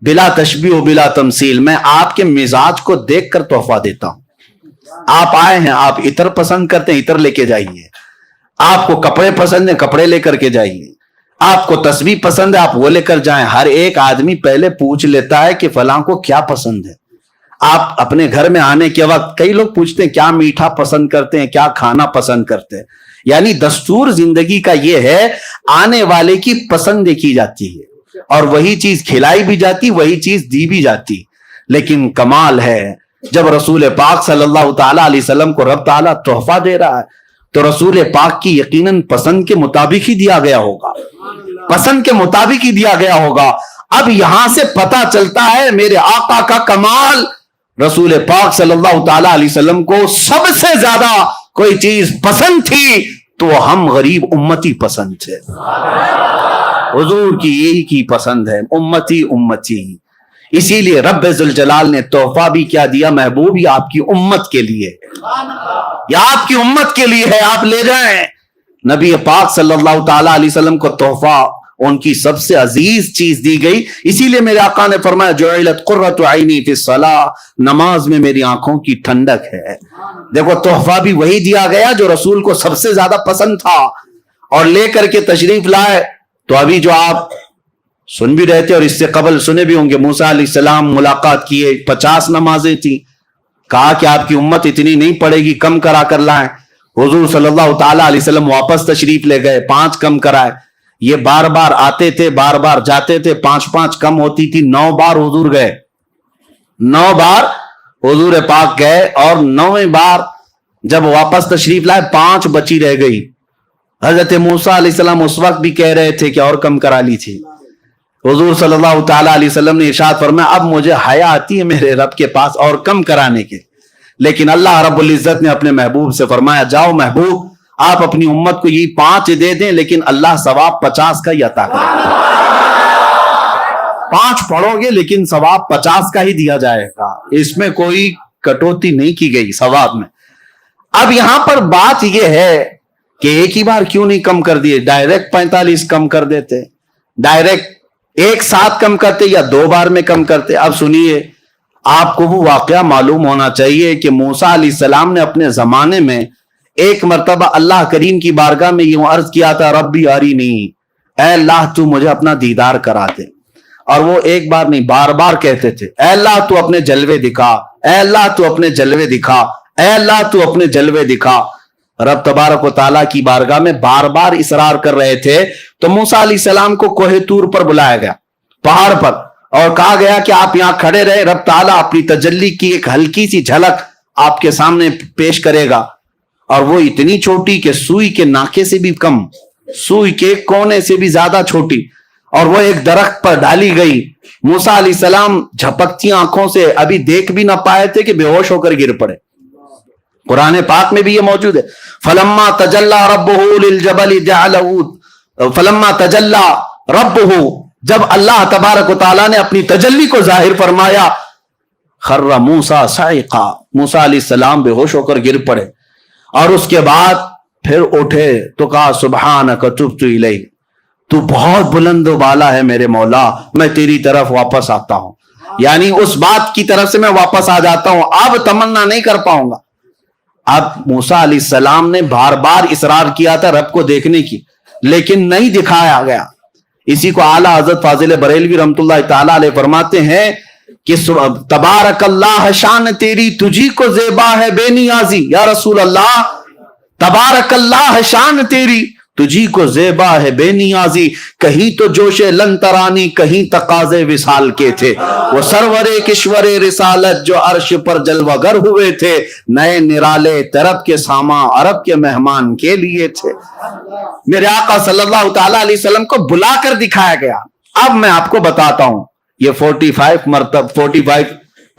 بلا تشبیہ و بلا تمثیل, میں آپ کے مزاج کو دیکھ کر تحفہ دیتا ہوں. آپ آئے ہیں, آپ عطر پسند کرتے ہیں, عطر لے کے جائیے. آپ کو کپڑے پسند ہیں, کپڑے لے کر کے جائیے. آپ کو تسبیح پسند ہے, آپ وہ لے کر جائیں. ہر ایک آدمی پہلے پوچھ لیتا ہے کہ فلاں کو کیا پسند ہے. آپ اپنے گھر میں آنے کے وقت کئی لوگ پوچھتے ہیں کیا میٹھا پسند کرتے ہیں, کیا کھانا پسند کرتے ہیں. یعنی دستور زندگی کا یہ ہے, آنے والے کی پسند دیکھی جاتی ہے اور وہی چیز کھلائی بھی جاتی, وہی چیز دی بھی جاتی. لیکن کمال ہے جب رسول پاک صلی اللہ تعالیٰ علیہ وسلم کو رب تعالیٰ تحفہ دے رہا ہے تو رسول پاک کی یقیناً پسند کے مطابق ہی دیا گیا ہوگا, پسند کے مطابق ہی دیا گیا ہوگا. اب یہاں سے پتا چلتا ہے میرے آقا کا کمال. رسول پاک صلی اللہ تعالیٰ علیہ وسلم کو سب سے زیادہ کوئی چیز پسند تھی تو وہ ہم غریب امتی پسند تھے. حضور کی یہی کی پسند ہے, امتی امتی. اسی لیے رب ذوالجلال نے تحفہ بھی کیا دیا, محبوب یہ آپ کی امت کے لیے, یا آپ کی امت کے لیے ہے, آپ لے جائیں. نبی پاک صلی اللہ تعالیٰ علیہ وسلم کو تحفہ ان کی سب سے عزیز چیز دی گئی. اسی لیے میرے آقا نے فرمایا جعلت قرۃ عینی فی الصلاۃ, نماز میں میری آنکھوں کی ٹھنڈک ہے. دیکھو تحفہ بھی وہی دیا گیا جو رسول کو سب سے زیادہ پسند تھا اور لے کر کے تشریف لائے. تو ابھی جو آپ سن بھی رہے تھے اور اس سے قبل سنے بھی ہوں گے, موسیٰ علیہ السلام ملاقات کیے, 50 نمازیں تھیں. کہا کہ آپ کی امت اتنی نہیں پڑے گی, کم کرا کر لائیں. حضور صلی اللہ تعالیٰ علیہ وسلم واپس تشریف لے گئے, 5 کم کرائے. یہ بار بار آتے تھے, بار بار جاتے تھے, 5 کم ہوتی تھی. 9 بار حضور گئے, 9 بار حضور پاک گئے, اور 9ویں بار جب واپس تشریف لائے 5 بچی رہ گئی. حضرت موسیٰ علیہ السلام اس وقت بھی کہہ رہے تھے کہ اور کم کرا لی تھی. حضور صلی اللہ تعالیٰ علیہ وسلم نے ارشاد فرمایا اب مجھے حیا آتی ہے میرے رب کے پاس اور کم کرانے کے. لیکن اللہ رب العزت نے اپنے محبوب سے فرمایا جاؤ محبوب, آپ اپنی امت کو یہ 5 دے دیں, لیکن اللہ ثواب 50 کا ہی عطا کرے گا. 5 پڑھو گے لیکن ثواب 50 کا ہی دیا جائے گا. اس میں کوئی کٹوتی نہیں کی گئی ثواب میں. اب یہاں پر بات یہ ہے کہ ایک ہی بار کیوں نہیں کم کر دیے, ڈائریکٹ 45 کم کر دیتے, ڈائریکٹ ایک ساتھ کم کرتے یا 2 بار میں کم کرتے. اب سنیے, آپ کو وہ واقعہ معلوم ہونا چاہیے کہ موسیٰ علیہ السلام نے اپنے زمانے میں ایک مرتبہ اللہ کریم کی بارگاہ میں یوں عرض کیا تھا ربی ارینی, اے اللہ تو مجھے اپنا دیدار کرا دے. اور وہ ایک بار نہیں بار بار کہتے تھے اے اللہ تو اپنے جلوے دکھا, اے اللہ تو اپنے جلوے دکھا, اے اللہ تو اپنے جلوے دکھا. رب تبارک و تعالیٰ کی بارگاہ میں بار بار اصرار کر رہے تھے. تو موسیٰ علیہ السلام کو کوہ طور پر بلایا گیا, پہاڑ پر, اور کہا گیا کہ آپ یہاں کھڑے رہے, رب تعالیٰ اپنی تجلی کی ایک ہلکی سی جھلک آپ کے سامنے پیش کرے گا. اور وہ اتنی چھوٹی کہ سوئی کے ناکے سے بھی کم, سوئی کے کونے سے بھی زیادہ چھوٹی, اور وہ ایک درخت پر ڈالی گئی. موسیٰ علیہ السلام جھپکتی آنکھوں سے ابھی دیکھ بھی نہ پائے تھے کہ بے ہوش ہو کر گر پڑے. قرآن پاک میں بھی یہ موجود ہے, فلما تجلی ربہ للجبل جعلہ, فلما تجلی ربہ, جب اللہ تبارک و تعالیٰ نے اپنی تجلی کو ظاہر فرمایا, خر موسیٰ صعقا, موسیٰ علیہ السلام بے ہوش ہو کر گر پڑے. اور اس کے بعد پھر اٹھے تو کہا سبحانک تبت الیک, تو بہت بلند و بالا ہے میرے مولا, میں تیری طرف واپس آتا ہوں. یعنی اس بات کی طرف سے میں واپس آ جاتا ہوں, اب تمنا نہیں کر پاؤں گا. اب موسیٰ علیہ السلام نے بار بار اصرار کیا تھا رب کو دیکھنے کی, لیکن نہیں دکھایا گیا. اسی کو اعلیٰ حضرت فاضل بریلوی رحمۃ اللہ تعالیٰ علیہ فرماتے ہیں کہ تبارک اللہ شان تیری تجھی کو زیبا ہے بے نیازی. یا رسول اللہ, تبارک اللہ شان تیری تجھی کو زیبا ہے بے نیازی. کہیں تو جوش لنترانی, کہیں تقاضے وصال کے تھے. وہ سرور کشور رسالت جو عرش پر جلوہ گر ہوئے تھے, نئے نرالے طرب کے ساما عرب کے مہمان کے لیے تھے. میرے آقا صلی اللہ تعالیٰ علیہ وسلم کو بلا کر دکھایا گیا, اب میں آپ کو بتاتا ہوں یہ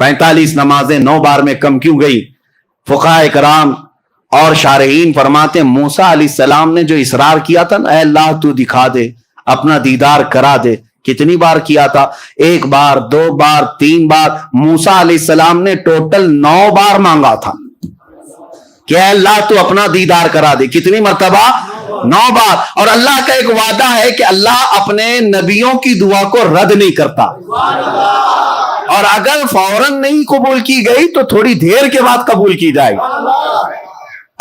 45 نمازیں 9 بار میں کم کیوں گئی. فقہاء کرام اور شارحین فرماتے ہیں موسیٰ علیہ السلام نے جو اصرار کیا تھا نا، اے اللہ تو دکھا دے، اپنا دیدار کرا دے، کتنی بار کیا تھا؟ 1 بار 2 بار 3 بار. موسیٰ علیہ السلام نے ٹوٹل 9 بار مانگا تھا کہ اے اللہ تو اپنا دیدار کرا دے. کتنی مرتبہ؟ 9 بار. اور اللہ کا ایک وعدہ ہے کہ اللہ اپنے نبیوں کی دعا کو رد نہیں کرتا، اور اگر فوراً نہیں قبول کی گئی تو تھوڑی دیر کے بعد قبول کی جائے گی،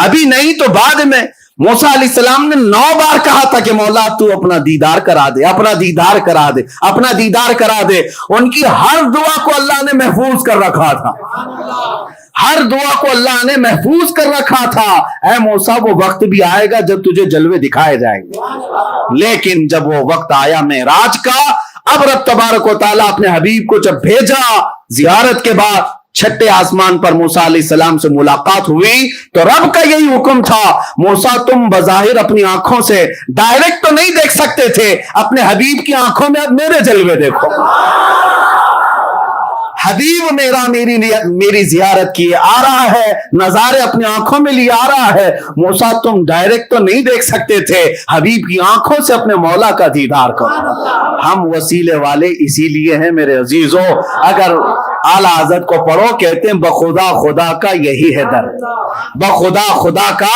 ابھی نہیں تو بعد میں. موسیٰ علیہ السلام نے 9 بار کہا تھا کہ مولا تو اپنا دیدار کرا دے، اپنا دیدار کرا دے، اپنا دیدار کرا دے. ان کی ہر دعا کو اللہ نے محفوظ کر رکھا تھا، ہر دعا کو اللہ نے محفوظ کر رکھا تھا. اے موسیٰ وہ وقت بھی آئے گا جب تجھے جلوے دکھائے جائیں گے. لیکن جب وہ وقت آیا معراج کا، اب رب تبارک و تعالیٰ اپنے حبیب کو جب بھیجا زیارت کے بعد، 6 آسمان پر موسیٰ علیہ السلام سے ملاقات ہوئی تو رب کا یہی حکم تھا، موسیٰ تم بظاہر اپنی آنکھوں سے ڈائریکٹ تو نہیں دیکھ سکتے تھے، اپنے حبیب کی آنکھوں میں اب میرے جلوے دیکھو. حبیب میری زیارت کیے آ رہا ہے، نظارے اپنی آنکھوں میں لیے آ رہا ہے. موسیٰ تم ڈائریکٹ تو نہیں دیکھ سکتے تھے، حبیب کی آنکھوں سے اپنے مولا کا دیدار کرو. ہم وسیلے والے اسی لیے ہیں میرے عزیزوں. اگر اعلیٰ حضرت کو پڑھو، کہتے ہیں بخدا خدا کا یہی ہے در، بخدا خدا کا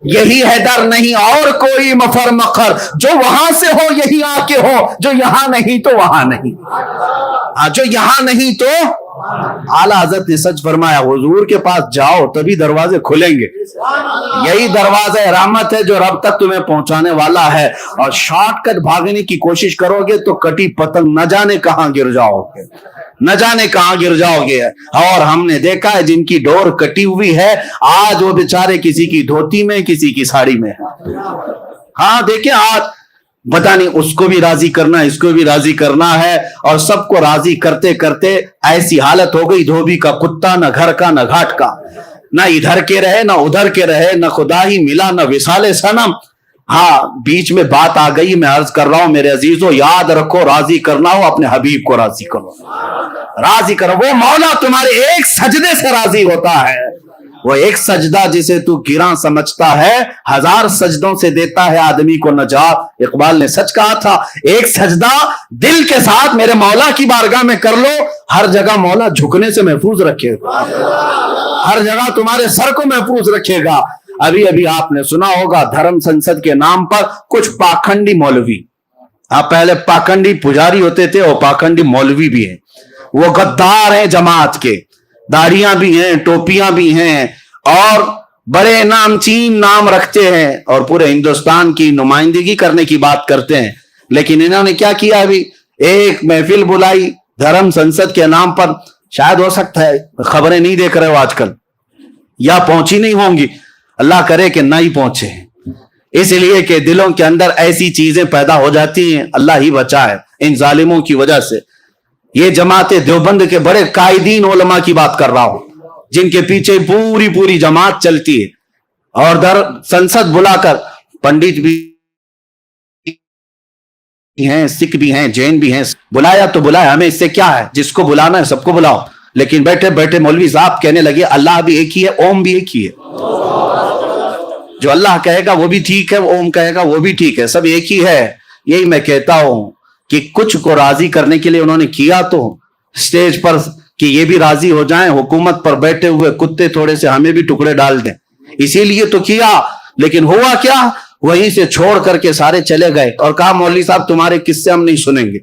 یہی ہے در، نہیں اور کوئی مفر مخر، جو وہاں سے ہو یہی آ کے ہو، جو یہاں نہیں تو وہاں نہیں، جو یہاں نہیں تو. اعلیٰ حضرت نے سچ فرمایا، حضور کے پاس جاؤ تبھی دروازے کھلیں گے. یہی دروازہ رحمت ہے جو رب تک تمہیں پہنچانے والا ہے. اور شارٹ کٹ بھاگنے کی کوشش کرو گے تو کٹی پتنگ نہ جانے کہاں گر جاؤ گے، نہ جانے کہاں گر جاؤ گے. اور ہم نے دیکھا ہے جن کی ڈور کٹی ہوئی ہے، آج وہ بیچارے کسی کی دھوتی میں کسی کی ساڑی میں ہے. ہاں دیکھیں آج پتہ نہیں اس کو بھی راضی کرنا ہے، اس کو بھی راضی کرنا ہے، اور سب کو راضی کرتے کرتے ایسی حالت ہو گئی دھوبی کا کتا، نہ گھر کا نہ گھاٹ کا، نہ ادھر کے رہے نہ ادھر کے رہے، نہ خدا ہی ملا نہ وصال صنم. ہاں بیچ میں بات آ گئی، میں عرض کر رہا ہوں میرے عزیزوں، یاد رکھو راضی کرنا ہو اپنے حبیب کو راضی کرو، راضی کرو. وہ مولا تمہارے ایک سجدے سے راضی ہوتا ہے. وہ ایک سجدہ جسے تو گراں سمجھتا ہے، 1000 سجدوں سے دیتا ہے آدمی کو نجات. اقبال نے سچ کہا تھا، ایک سجدہ دل کے ساتھ میرے مولا کی بارگاہ میں کر لو، ہر جگہ مولا جھکنے سے محفوظ رکھے گا، ہر جگہ تمہارے سر کو محفوظ رکھے گا. ابھی آپ نے سنا ہوگا دھرم سنسد کے نام پر کچھ پاکھنڈی مولوی، آپ پہلے پاکھنڈی پجاری ہوتے تھے اور پاکھنڈی مولوی بھی ہیں، وہ غدار ہیں جماعت کے، داڑیاں بھی ہیں، ٹوپیاں بھی ہیں، اور بڑے نامچین نام رکھتے ہیں اور پورے ہندوستان کی نمائندگی کرنے کی بات کرتے ہیں. لیکن انہوں نے کیا کیا؟ ابھی ایک محفل بلائی دھرم سنسد کے نام پر، شاید ہو سکتا ہے خبریں نہیں دیکھ رہے ہو آج کل، یا پہنچی نہیں ہوں گی، اللہ کرے کہ نہ ہی پہنچے، اس لیے کہ دلوں کے اندر ایسی چیزیں پیدا ہو جاتی ہیں. اللہ ہی بچائے ان ظالموں کی وجہ سے. یہ جماعت دیوبند کے بڑے قائدین علماء کی بات کر رہا ہوں، جن کے پیچھے پوری جماعت چلتی ہے، اور در سنسد بلا کر پنڈت بھی ہیں، سکھ بھی ہیں، جین بھی ہیں. بلایا تو بلایا، ہمیں اس سے کیا ہے، جس کو بلانا ہے سب کو بلاؤ. لیکن بیٹھے بیٹھے مولوی صاحب کہنے لگے اللہ بھی ایک ہی ہے، اوم بھی ایک ہی ہے، جو اللہ کہے گا وہ بھی ٹھیک ہے، اوم کہے گا وہ بھی ٹھیک ہے، سب ایک ہی ہے. یہی میں کہتا ہوں کہ کچھ کو راضی کرنے کے لیے انہوں نے کیا تو سٹیج پر کہ یہ بھی راضی ہو جائیں، حکومت پر بیٹھے ہوئے کتے تھوڑے سے ہمیں بھی ٹکڑے ڈال دیں، اسی لیے تو کیا. لیکن ہوا کیا، وہیں سے چھوڑ کر کے سارے چلے گئے اور کہا مولوی صاحب تمہارے قصے ہم نہیں سنیں گے.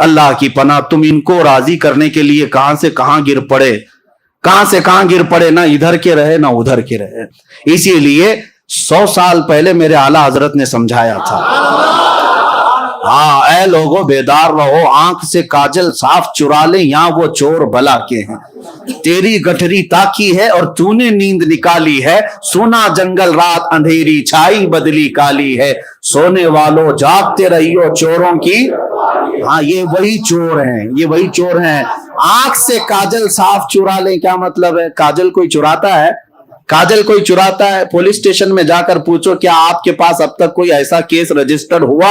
اللہ کی پناہ، تم ان کو راضی کرنے کے لیے کہاں سے کہاں گر پڑے، کہاں سے کہاں گر پڑے، نہ ادھر کے رہے نہ ادھر کے رہے. اسی لیے 100 سال پہلے میرے اعلیٰ حضرت نے سمجھایا تھا، ہاں اے لوگوں بیدار رہو، آنکھ سے کاجل صاف چرا لیں، یہاں وہ چور بلا کے ہیں. تیری گٹھری تاکی ہے اور تو نے نیند نکالی ہے، سونا جنگل رات اندھیری چھائی بدلی کالی ہے، سونے والوں جاگتے رہیو چوروں کی. ہاں یہ وہی چور ہیں، یہ وہی چور ہیں. آنکھ سے کاجل صاف چرا لیں، کیا مطلب ہے؟ کاجل کوئی چراتا ہے؟ کاجل کوئی چراتا ہے؟ پولیس اسٹیشن میں جا کر پوچھو کیا آپ کے پاس اب تک کوئی ایسا کیس رجسٹر ہوا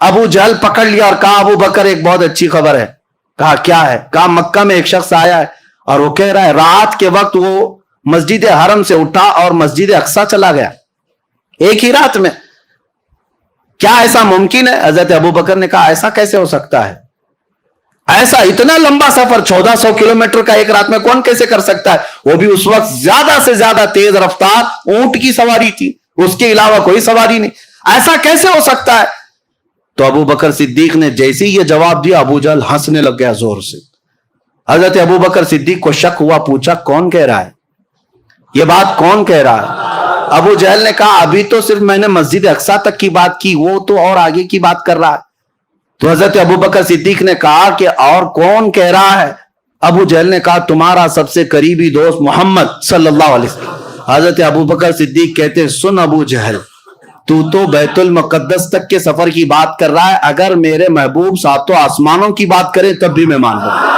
ابو جہل پکڑ لیا اور کہا ابو بکر ایک بہت اچھی خبر ہے. کہا کیا ہے؟ کہا مکہ میں ایک شخص آیا ہے اور وہ کہہ رہا ہے رات کے وقت وہ مسجد حرم سے اٹھا اور مسجد اقصی چلا گیا ایک ہی رات میں. کیا ایسا ممکن ہے؟ حضرت ابو بکر نے کہا ایسا کیسے ہو سکتا ہے؟ ایسا اتنا لمبا سفر 1400 کلومیٹر کا ایک رات میں کون کیسے کر سکتا ہے؟ وہ بھی اس وقت زیادہ سے زیادہ تیز رفتار اونٹ کی سواری تھی, اس کے علاوہ کوئی سواری نہیں. ایسا کیسے ہو سکتا ہے؟ تو ابو بکر صدیق نے جیسے ہی یہ جواب دیا ابو جہل ہنسنے لگ گیا زور سے. حضرت ابو بکر صدیق کو شک ہوا, پوچھا کون کہہ رہا ہے یہ بات, کون کہہ رہا ہے؟ ابو جہل نے کہا ابھی تو صرف میں نے مسجد اقصی تک کی بات کی, وہ تو اور آگے کی بات کر رہا ہے. تو حضرت ابو بکر صدیق نے کہا کہ اور کون کہہ رہا ہے؟ ابو جہل نے کہا تمہارا سب سے قریبی دوست محمد صلی اللہ علیہ وسلم. حضرت ابو بکر صدیق کہتے سن ابو جہل, تو بیت المقدس تک کے سفر کی بات کر رہا ہے, اگر میرے محبوب ساتوں آسمانوں کی بات کرے تب بھی میں مان لوں.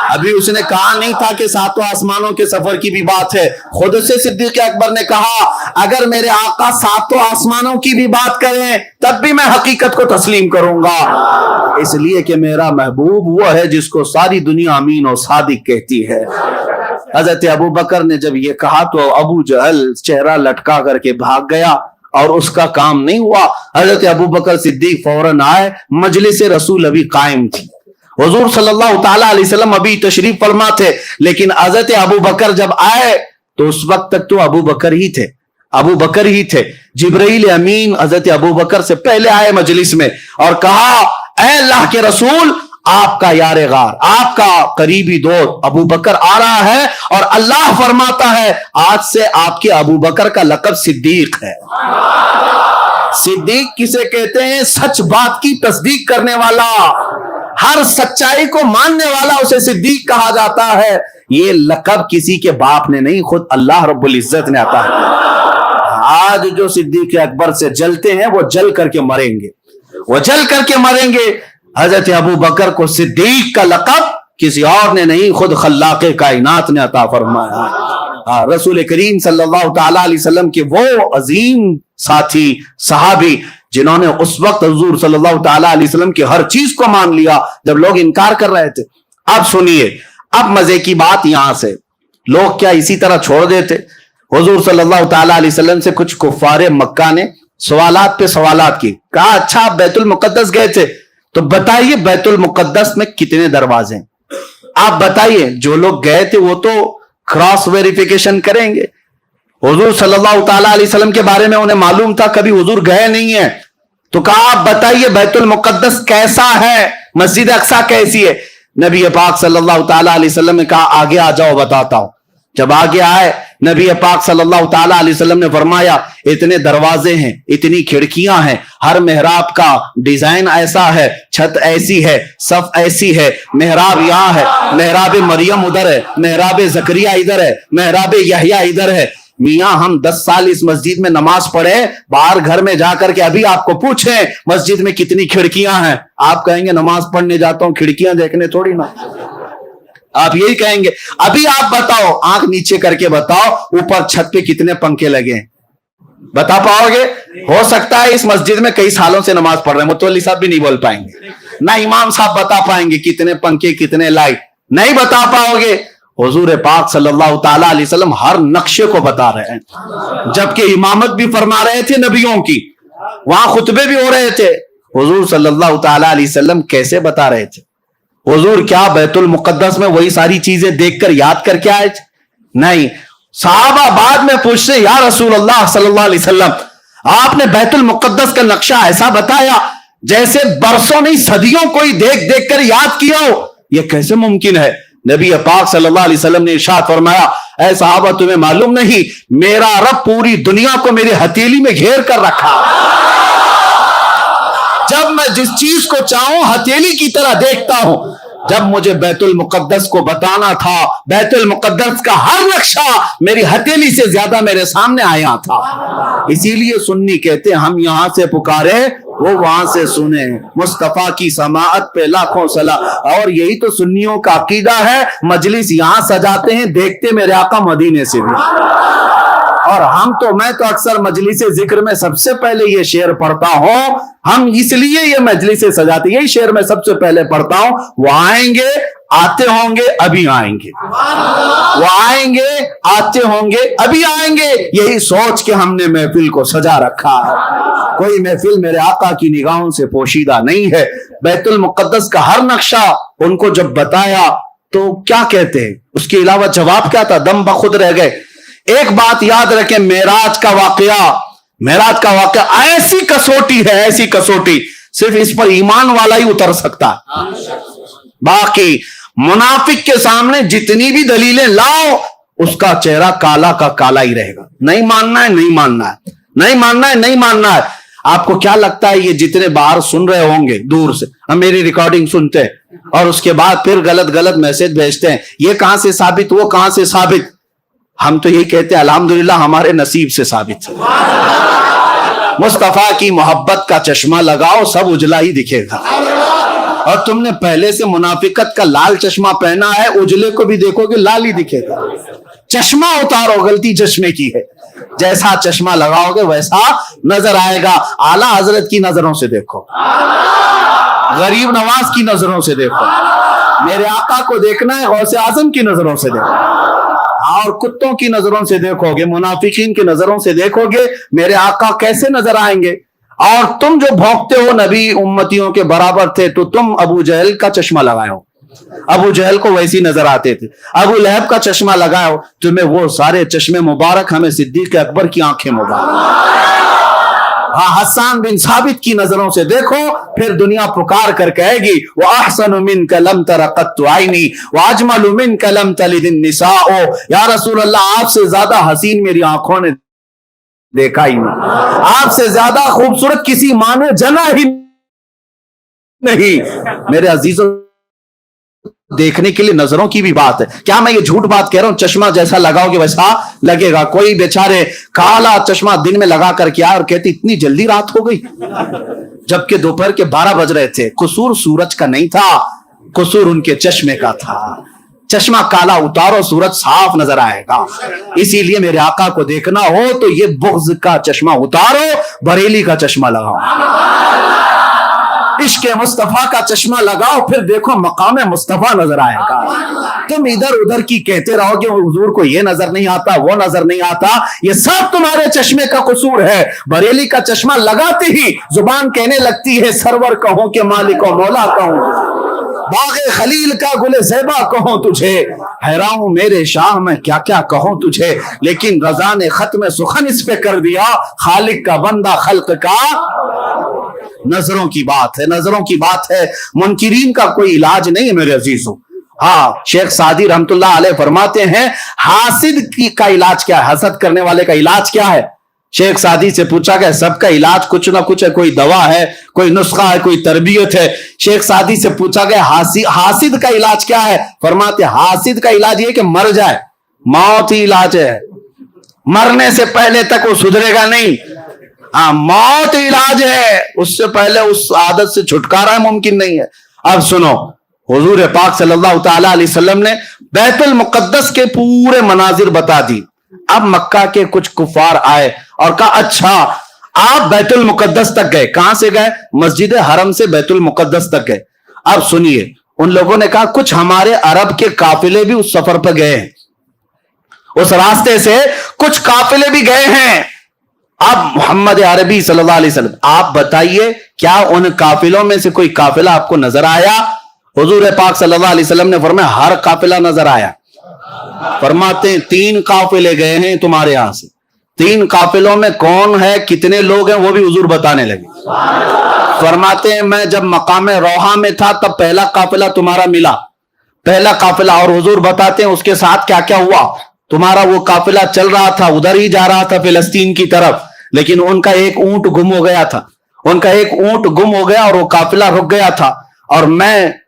ابھی اس نے کہا نہیں تھا کہ ساتوں آسمانوں کے سفر کی بھی بات ہے. خود سے صدیق اکبر نے کہا اگر میرے آقا ساتوں آسمانوں کی بھی بات کریں تب بھی میں حقیقت کو تسلیم کروں گا, اس لیے کہ میرا محبوب وہ ہے جس کو ساری دنیا امین اور صادق کہتی ہے. حضرت ابو بکر نے جب یہ کہا تو ابو جہل چہرہ لٹکا کر کے بھاگ گیا اور اس کا کام نہیں ہوا. حضرت ابو بکر صدیق فوراً آئے, مجلس رسول ابھی قائم تھی, حضور صلی اللہ تعالی علیہ وسلم ابھی تشریف فرما تھے, لیکن حضرت ابو بکر جب آئے تو اس وقت تک تو ابو بکر ہی تھے. جبرائیل امین حضرت ابو بکر سے پہلے آئے مجلس میں اور کہا اے اللہ کے رسول, آپ کا یار غار, آپ کا قریبی دوست ابو بکر آ رہا ہے اور اللہ فرماتا ہے آج سے آپ کے ابو بکر کا لقب صدیق ہے. صدیق کسے کہتے ہیں؟ سچ بات کی تصدیق کرنے والا, ہر سچائی کو ماننے والا اسے صدیق کہا جاتا ہے. یہ لقب کسی کے باپ نے نہیں, خود اللہ رب العزت نے عطا کیا. آج جو صدیق اکبر سے جلتے ہیں وہ جل کر کے مریں گے, حضرت ابو بکر کو صدیق کا لقب کسی اور نے نہیں, خود خلاق کائنات نے عطا فرمایا. رسول کریم صلی اللہ تعالی علیہ وسلم کے وہ عظیم ساتھی صحابی جنہوں نے اس وقت حضور صلی اللہ تعالی علیہ وسلم کی ہر چیز کو مان لیا جب لوگ انکار کر رہے تھے. اب سنیے, اب مزے کی بات یہاں سے, لوگ کیا اسی طرح چھوڑ دیتے؟ حضور صلی اللہ تعالی علیہ وسلم سے کچھ کفار مکہ نے سوالات پہ سوالات کی. کہا اچھا آپ بیت المقدس گئے تھے تو بتائیے بیت المقدس میں کتنے دروازے ہیں؟ آپ بتائیے. جو لوگ گئے تھے وہ تو کراس ویریفیکیشن کریں گے. حضور صلی اللہ تعالی علیہ وسلم کے بارے میں انہیں معلوم تھا, کبھی حضور گئے نہیں ہیں. تو کہا آپ بتائیے بیت المقدس کیسا ہے, مسجد اقصی کیسی ہے؟ نبی پاک صلی اللہ تعالی علیہ وسلم نے کہا آگے آ جاؤ بتاتا ہوں. جب آگے آئے نبی پاک صلی اللہ تعالی علیہ وسلم نے فرمایا اتنے دروازے ہیں, اتنی کھڑکیاں ہیں, ہر محراب کا ڈیزائن ایسا ہے, چھت ایسی ہے, صف ایسی ہے, محراب یہاں ہے, محراب مریم ادھر ہے, محراب زکریا ادھر ہے, محراب یحییٰ ادھر ہے. میاں ہم 10 سال اس مسجد میں نماز پڑھے, باہر گھر میں جا کر کے ابھی آپ کو پوچھیں مسجد میں کتنی کھڑکیاں ہیں, آپ کہیں گے نماز پڑھنے جاتا ہوں, کھڑکیاں دیکھنے تھوڑی نا, آپ یہی کہیں گے. ابھی آپ بتاؤ, آنکھ نیچے کر کے بتاؤ اوپر چھت پہ کتنے پنکھے لگے ہیں, بتا پاؤ گے؟ ہو سکتا ہے اس مسجد میں کئی سالوں سے نماز پڑھ رہے ہیں, متولی صاحب بھی نہیں بول پائیں گے, نہ امام صاحب بتا پائیں گے کتنے پنکھے کتنے لائٹ, نہیں بتا پاؤ گے. حضور پاک صلی اللہ تعالی علیہ وسلم ہر نقشے کو بتا رہے ہیں, جبکہ امامت بھی فرما رہے تھے نبیوں کی, وہاں خطبے بھی ہو رہے تھے. حضور صلی اللہ تعالی علیہ وسلم کیسے بتا رہے تھے؟ حضور کیا بیت المقدس میں وہی ساری چیزیں دیکھ کر یاد کر کے آئے تھے؟ نہیں. صحابہ بعد میں پوچھتے یا رسول اللہ صلی اللہ علیہ وسلم آپ نے بیت المقدس کا نقشہ ایسا بتایا جیسے برسوں نہیں صدیوں کوئی دیکھ دیکھ کر یاد کیا ہو, یہ کیسے ممکن ہے؟ نبی پاک صلی اللہ علیہ وسلم نے ارشاد فرمایا اے صحابہ تمہیں معلوم نہیں میرا رب پوری دنیا کو میری ہتھیلی میں گھیر کر رکھا, جب میں جس چیز کو چاہوں ہتھیلی کی طرح دیکھتا ہوں. جب مجھے بیت المقدس کو بتانا تھا, بیت المقدس کا ہر نقشہ میری ہتھیلی سے زیادہ میرے سامنے آیا تھا. اسی لیے سنی کہتے ہیں ہم یہاں سے پکارے وہ وہاں سے سنے, مصطفیٰ کی سماعت پہ لاکھوں صلاح. اور یہی تو سنیوں کا عقیدہ ہے, مجلس یہاں سجاتے ہیں دیکھتے میرے آقا مدینے سے بھی. اور میں تو اکثر مجلس ذکر میں سب سے پہلے یہ شعر پڑھتا ہوں. ہم اس لیے یہ مجلس سجاتے, یہی شعر میں سب سے پہلے پڑھتا ہوں. وہ آئیں گے, آتے ہوں گے, ابھی آئیں گے. وہ آئیں گے, آتے ہوں گے, ابھی آئیں گے. یہی سوچ کے ہم نے محفل کو سجا رکھا ہے. کوئی محفل میرے آقا کی نگاہوں سے پوشیدہ نہیں ہے. بیت المقدس کا ہر نقشہ ان کو جب بتایا تو کیا کہتے ہیں, اس کے علاوہ جواب کیا تھا؟ دم بخود رہ گئے. ایک بات یاد رکھیں, معراج کا واقعہ ایسی کسوٹی ہے, ایسی کسوٹی صرف اس پر ایمان والا ہی اتر سکتا ہے. باقی منافق کے سامنے جتنی بھی دلیلیں لاؤ, اس کا چہرہ کالا کا کالا ہی رہے گا. نہیں ماننا ہے, نہیں ماننا ہے, نہیں ماننا ہے, نہیں ماننا ہے. آپ کو کیا لگتا ہے یہ جتنے باہر سن رہے ہوں گے دور سے, ہم میری ریکارڈنگ سنتے ہیں اور اس کے بعد پھر غلط میسج بھیجتے ہیں, یہ کہاں سے ثابت, وہ کہاں سے ثابت. ہم تو یہی کہتے ہیں الحمدللہ ہمارے نصیب سے ثابت ہے. مصطفیٰ کی محبت کا چشمہ لگاؤ, سب اجلا ہی دکھے گا. اور تم نے پہلے سے منافقت کا لال چشمہ پہنا ہے, اجلے کو بھی دیکھو گے لال ہی دکھے گا. چشمہ اتارو, غلطی چشمے کی ہے. جیسا چشمہ لگاؤ گے ویسا نظر آئے گا. اعلیٰ حضرت کی نظروں سے دیکھو, غریب نواز کی نظروں سے دیکھو, میرے آقا کو دیکھنا ہے غوث اعظم کی نظروں سے دیکھو. اور کتوں کی نظروں سے دیکھو گے, منافقین کی نظروں سے دیکھو گے, میرے آقا کیسے نظر آئیں گے. اور تم جو بھونکتے ہو نبی امتیوں کے برابر تھے, تو تم ابو جہل کا چشمہ لگائے ہو, ابو جہل کو ویسی نظر آتے تھے. ابو لہب کا چشمہ لگاؤ, تمہیں وہ سارے چشمے مبارک, ہمیں صدیق اکبر کی آنکھیں مبارک. ہاں, حسان بن ثابت کی نظروں سے دیکھو, پھر دنیا پکار کر کہے گی وَأَحْسَنُ مِنْكَ لَمْ تَرَ قَطُّ عَيْنِي وَأَجْمَلُ مِنْكَ لَمْ تَلِدِ النِّسَاءُ. یا رسول اللہ, آپ سے زیادہ حسین میری آنکھوں نے دیکھا ہی نہیں, آپ سے زیادہ خوبصورت کسی ماں نے جنا ہی نہیں. میرے عزیزوں, دیکھنے کے لیے نظروں کی بھی بات ہے. کیا میں یہ جھوٹ بات کہہ رہا ہوں؟ چشمہ جیسا لگاؤ گے ویسا لگے گا. کوئی بیچارے کالا چشمہ دن میں لگا کر کیا اور کہتے اتنی جلدی رات ہو گئی, جبکہ دوپہر کے 12 بج رہے تھے. قصور سورج کا نہیں تھا, قصور ان کے چشمے کا تھا. چشمہ کالا اتارو, سورج صاف نظر آئے گا. اسی لیے میرے آقا کو دیکھنا ہو تو یہ بغض کا چشمہ اتارو, بریلی کا چشمہ لگاؤ, عشق مصطفیٰ کا چشمہ لگاؤ, پھر دیکھو مقام مصطفیٰ نظر آئے گا. تم ادھر ادھر کی کہتے رہو گے حضور کو یہ نظر نہیں آتا, وہ نظر نہیں آتا, یہ سب تمہارے چشمے کا قصور ہے. بریلی کا چشمہ لگاتے ہی زبان کہنے لگتی ہے سرور کہوں کہ مالک و مولا کہوں, باغ خلیل کا گل زیبا کہوں تجھے. حیران ہوں میرے شاہ میں کیا کیا کہوں تجھے, لیکن رضا نے ختم سخن اس پہ کر دیا, خالق کا بندہ خلق کا. نظروں کی بات ہے, نظروں کی بات ہے. منکرین کا کوئی علاج نہیں ہے میرے عزیزوں. ہاں, شیخ سعدی رحمت اللہ علیہ فرماتے ہیں حاسد کا علاج کیا ہے, حسد کرنے والے کا علاج کیا ہے. شیخ سعدی سے پوچھا گیا, سب کا علاج کچھ نہ کچھ ہے, کوئی دوا ہے, کوئی نسخہ ہے, کوئی تربیت ہے. شیخ سعدی سے پوچھا گیا حاسد کا علاج کیا ہے. فرماتے حاسد کا علاج یہ کہ مر جائے, موت ہی علاج ہے. مرنے سے پہلے تک وہ سدھرے گا نہیں. ہاں, موت علاج ہے, اس سے پہلے اس عادت سے چھٹکارا ممکن نہیں ہے. اب سنو, حضور پاک صلی اللہ تعالی علیہ وسلم نے بیت المقدس کے پورے مناظر بتا دی. اب مکہ کے کچھ کفار آئے اور کہا اچھا آپ بیت المقدس تک گئے, کہاں سے گئے؟ مسجد حرم سے بیت المقدس تک گئے. اب سنیے, ان لوگوں نے کہا کچھ ہمارے عرب کے قافلے بھی اس سفر پہ گئے ہیں, اس راستے سے کچھ قافلے بھی گئے ہیں. اب محمد عربی صلی اللہ علیہ وسلم آپ بتائیے کیا ان قافلوں میں سے کوئی قافلہ آپ کو نظر آیا؟ حضور پاک صلی اللہ علیہ وسلم نے فرمایا ہر قافلہ نظر آیا. فرماتے ہیں 3 قافلے گئے ہیں تمہارے یہاں سے, 3 قافلوں میں کون ہے, کتنے لوگ ہیں, وہ بھی حضور بتانے لگے. فرماتے ہیں میں جب مقام روحہ میں تھا تب پہلا قافلہ تمہارا ملا, پہلا قافلہ, اور حضور بتاتے ہیں اس کے ساتھ کیا کیا ہوا. تمہارا وہ قافلہ چل رہا تھا, ادھر ہی جا رہا تھا فلسطین کی طرف, لیکن ان کا ایک اونٹ گم ہو گیا تھا, ان کا ایک اونٹ گم ہو گیا اور وہ قافلہ رک گیا تھا. اور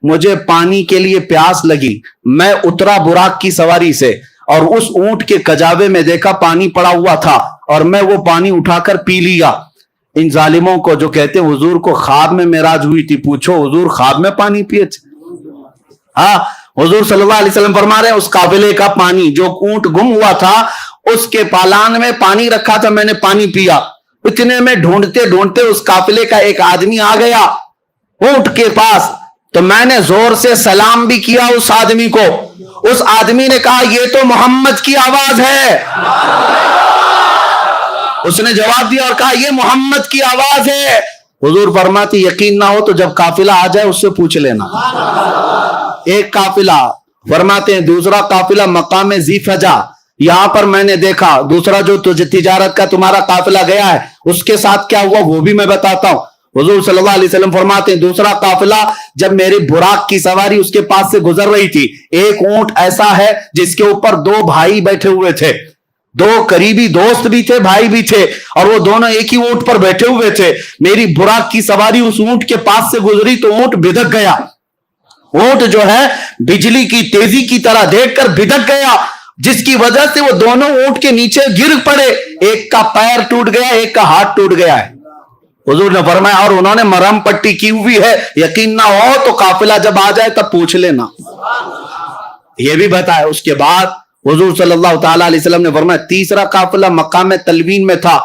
مجھے پانی کے لیے پیاس لگی, میں اترا براق کی سواری سے اور اس اونٹ کے کجاوے میں دیکھا پانی پڑا ہوا تھا اور میں وہ پانی اٹھا کر پی لیا. ان ظالموں کو جو کہتے ہیں حضور کو خواب میں معراج ہوئی تھی, پوچھو حضور خواب میں پانی پیے تھے؟ ہاں, حضور صلی اللہ علیہ وسلم فرما رہے ہیں اس قافلے کا پانی جو اونٹ گم ہوا تھا اس کے پالان میں پانی رکھا تھا, میں نے پانی پیا. اتنے میں ڈھونڈتے ڈھونڈتے اس قافلے کا ایک آدمی آ گیا اونٹ کے پاس, تو میں نے زور سے سلام بھی کیا اس آدمی کو. اس آدمی نے کہا یہ تو محمد کی آواز ہے. اس نے جواب دیا اور کہا یہ محمد کی آواز ہے. حضور فرماتے یقین نہ ہو تو جب قافلہ آ جائے اس سے پوچھ لینا. ایک قافلہ, فرماتے ہیں دوسرا قافلہ مقام ذی فجا, یہاں پر میں نے دیکھا. دوسرا جو تجارت کا تمہارا قافلہ گیا ہے اس کے ساتھ کیا ہوا وہ بھی میں بتاتا ہوں. حضور صلی اللہ علیہ وسلم فرماتے ہیں دوسرا قافلہ جب میری براق کی سواری اس کے پاس سے گزر رہی تھی, ایک اونٹ ایسا ہے جس کے اوپر دو بھائی بیٹھے ہوئے تھے, دو قریبی دوست بھی تھے, بھائی بھی تھے, اور وہ دونوں ایک ہی اونٹ پر بیٹھے ہوئے تھے. میری براق کی سواری اس اونٹ کے پاس سے گزری تو اونٹ بھدک گیا. اونٹ جو ہے بجلی کی تیزی کی طرح دیکھ کر بھدک گیا, جس کی وجہ سے وہ دونوں اونٹ کے نیچے گر پڑے. ایک کا پیر ٹوٹ گیا, ایک کا ہاتھ ٹوٹ گیا ہے. حضور نے فرمایا اور انہوں نے مرہم پٹی کی ہوئی ہے, یقین نہ ہو تو قافلہ جب آ جائے تب پوچھ لینا. یہ بھی بتایا. اس کے بعد حضور صلی اللہ تعالی علیہ وسلم نے فرمایا تیسرا قافلہ مقام تلوین میں تھا.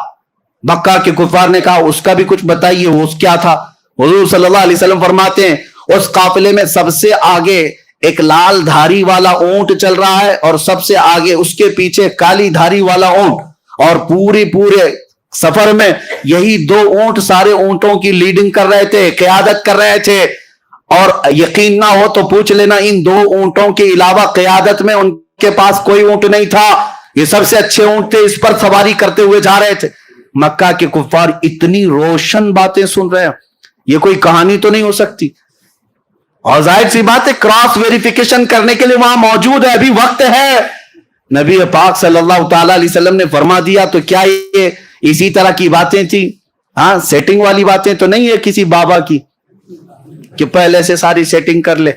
مکہ کے کفار نے کہا اس کا بھی کچھ بتائیے, وہ کیا تھا؟ حضور صلی اللہ علیہ وسلم فرماتے ہیں اس قافلے میں سب سے آگے ایک لال دھاری والا اونٹ چل رہا ہے, اور سب سے آگے اس کے پیچھے کالی دھاری والا اونٹ, اور پورے سفر میں یہی دو اونٹ سارے اونٹوں کی لیڈنگ کر رہے تھے, قیادت کر رہے تھے. اور یقین نہ ہو تو پوچھ لینا ان دو اونٹوں کے علاوہ قیادت میں ان کے پاس کوئی اونٹ نہیں تھا. یہ سب سے اچھے اونٹ تھے, اس پر سواری کرتے ہوئے جا رہے تھے. مکہ کے کفار اتنی روشن باتیں سن رہے ہیں, یہ کوئی کہانی تو نہیں ہو سکتی. اور ظاہر سی بات ہے کراس ویریفیکیشن کرنے کے لیے وہاں موجود ہے, ابھی وقت ہے. نبی پاک صلی اللہ تعالی علیہ وسلم نے فرما دیا تو کیا یہ اسی طرح کی باتیں تھی؟ ہاں, سیٹنگ والی باتیں تو نہیں ہے کسی بابا کی کہ پہلے سے ساری سیٹنگ کر لے.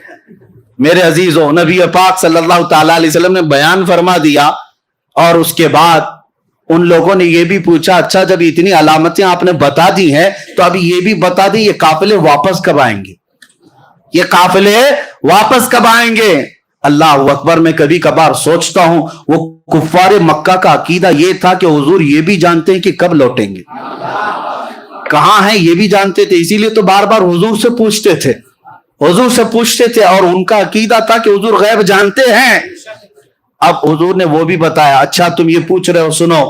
میرے عزیزوں, نبی پاک صلی اللہ تعالی علیہ وسلم نے بیان فرما دیا, اور اس کے بعد ان لوگوں نے یہ بھی پوچھا اچھا جب اتنی علامتیں آپ نے بتا دی ہیں تو ابھی یہ بھی بتا دیں یہ قافلے واپس کب آئیں گے, یہ قافلے واپس کب آئیں گے. اللہ اکبر, میں کبھی کبھار سوچتا ہوں وہ کفار مکہ کا عقیدہ یہ تھا کہ حضور یہ بھی جانتے ہیں کہ کب لوٹیں گے, کہاں ہیں یہ بھی جانتے تھے, اسی لیے تو بار بار حضور سے پوچھتے تھے, حضور سے پوچھتے تھے, اور ان کا عقیدہ تھا کہ حضور غیب جانتے ہیں. اب حضور نے وہ بھی بتایا اچھا تم یہ پوچھ رہے ہو, سنو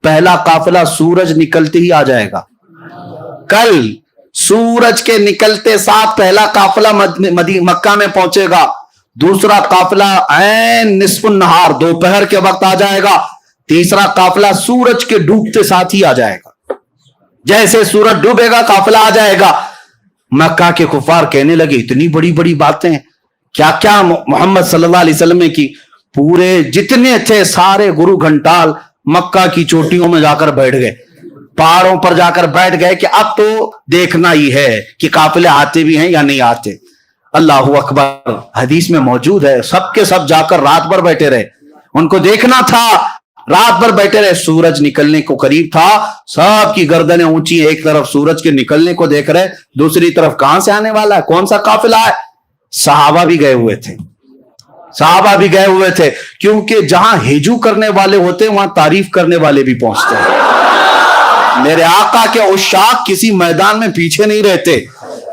پہلا قافلہ سورج نکلتے ہی آ جائے گا. کل سورج کے نکلتے ساتھ پہلا قافلہ مکہ میں پہنچے گا. دوسرا قافلہ عین نصف النہار دوپہر کے وقت آ جائے گا. تیسرا قافلہ سورج کے ڈوبتے ساتھ ہی آ جائے گا, جیسے سورج ڈوبے گا قافلہ آ جائے گا. مکہ کے کفار کہنے لگے اتنی بڑی بڑی باتیں کیا کیا محمد صلی اللہ علیہ وسلم نے کی. پورے جتنے تھے سارے گرو گھنٹال مکہ کی چوٹیوں میں جا کر بیٹھ گئے, پہاڑوں پر جا کر بیٹھ گئے کہ اب تو دیکھنا ہی ہے کہ قافلے آتے بھی ہیں یا نہیں آتے. اللہ اکبر, حدیث میں موجود ہے سب کے سب جا کر رات بھر بیٹھے رہے, ان کو دیکھنا تھا, رات بھر بیٹھے رہے. سورج نکلنے کو قریب تھا, سب کی گردنیں اونچی, ایک طرف سورج کے نکلنے کو دیکھ رہے, دوسری طرف کہاں سے آنے والا ہے, کون سا قافلہ ہے. صحابہ بھی گئے ہوئے تھے, صحابہ بھی گئے ہوئے تھے, کیونکہ جہاں ہجو کرنے والے ہوتے ہیں وہاں تعریف کرنے والے بھی پہنچتے ہیں. میرے آقا کے عشاق کسی میدان میں پیچھے نہیں رہتے,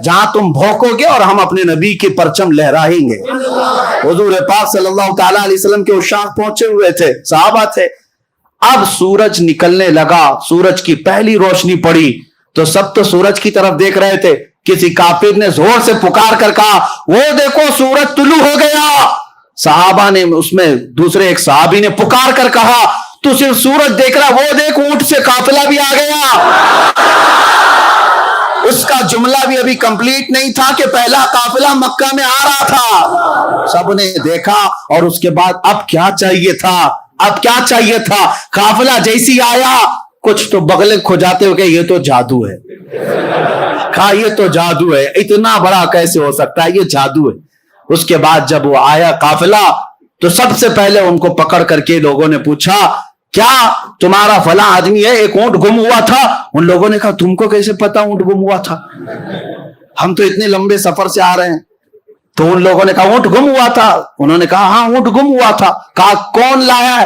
جہاں تم بھوکو گے اور ہم اپنے نبی کے پرچم لہرائیں گے. حضور پاک صلی اللہ تعالی علیہ وسلم کے عشاق پہنچے ہوئے تھے, صحابہ تھے. اب سورج نکلنے لگا, سورج کی پہلی روشنی پڑی تو سب تو سورج کی طرف دیکھ رہے تھے. کسی کافر نے زور سے پکار کر کہا وہ دیکھو سورج طلوع ہو گیا. صحابہ نے, اس میں دوسرے ایک صحابی نے پکار کر کہا تو صرف سورج دیکھ رہا, وہ دیکھ اونٹ سے قافلہ بھی آ گیا. اس کا جملہ بھی ابھی کمپلیٹ نہیں تھا کہ پہلا قافلہ مکہ میں آ رہا تھا. سب نے دیکھا اور اس کے بعد اب کیا چاہیے تھا, اب کیا چاہیے تھا. قافلہ جیسی آیا کچھ تو بغلیں کھجاتے ہو کہ یہ تو جادو ہے, کہا یہ تو جادو ہے, اتنا بڑا کیسے ہو سکتا ہے, یہ جادو ہے. اس کے بعد جب وہ آیا قافلہ تو سب سے پہلے ان کو پکڑ کر کے لوگوں نے پوچھا کیا تمہارا فلاں آدمی ہے, ایک اونٹ گم ہوا تھا. ان لوگوں نے کہا تم کو کیسے پتا اونٹ گم ہوا تھا, ہم تو اتنے لمبے سفر سے آ رہے ہیں. تو ان لوگوں نے کہا اونٹ گم ہوا تھا. انہوں نے کہا ہاں اونٹ گم ہوا تھا. کہا کون لایا ہے,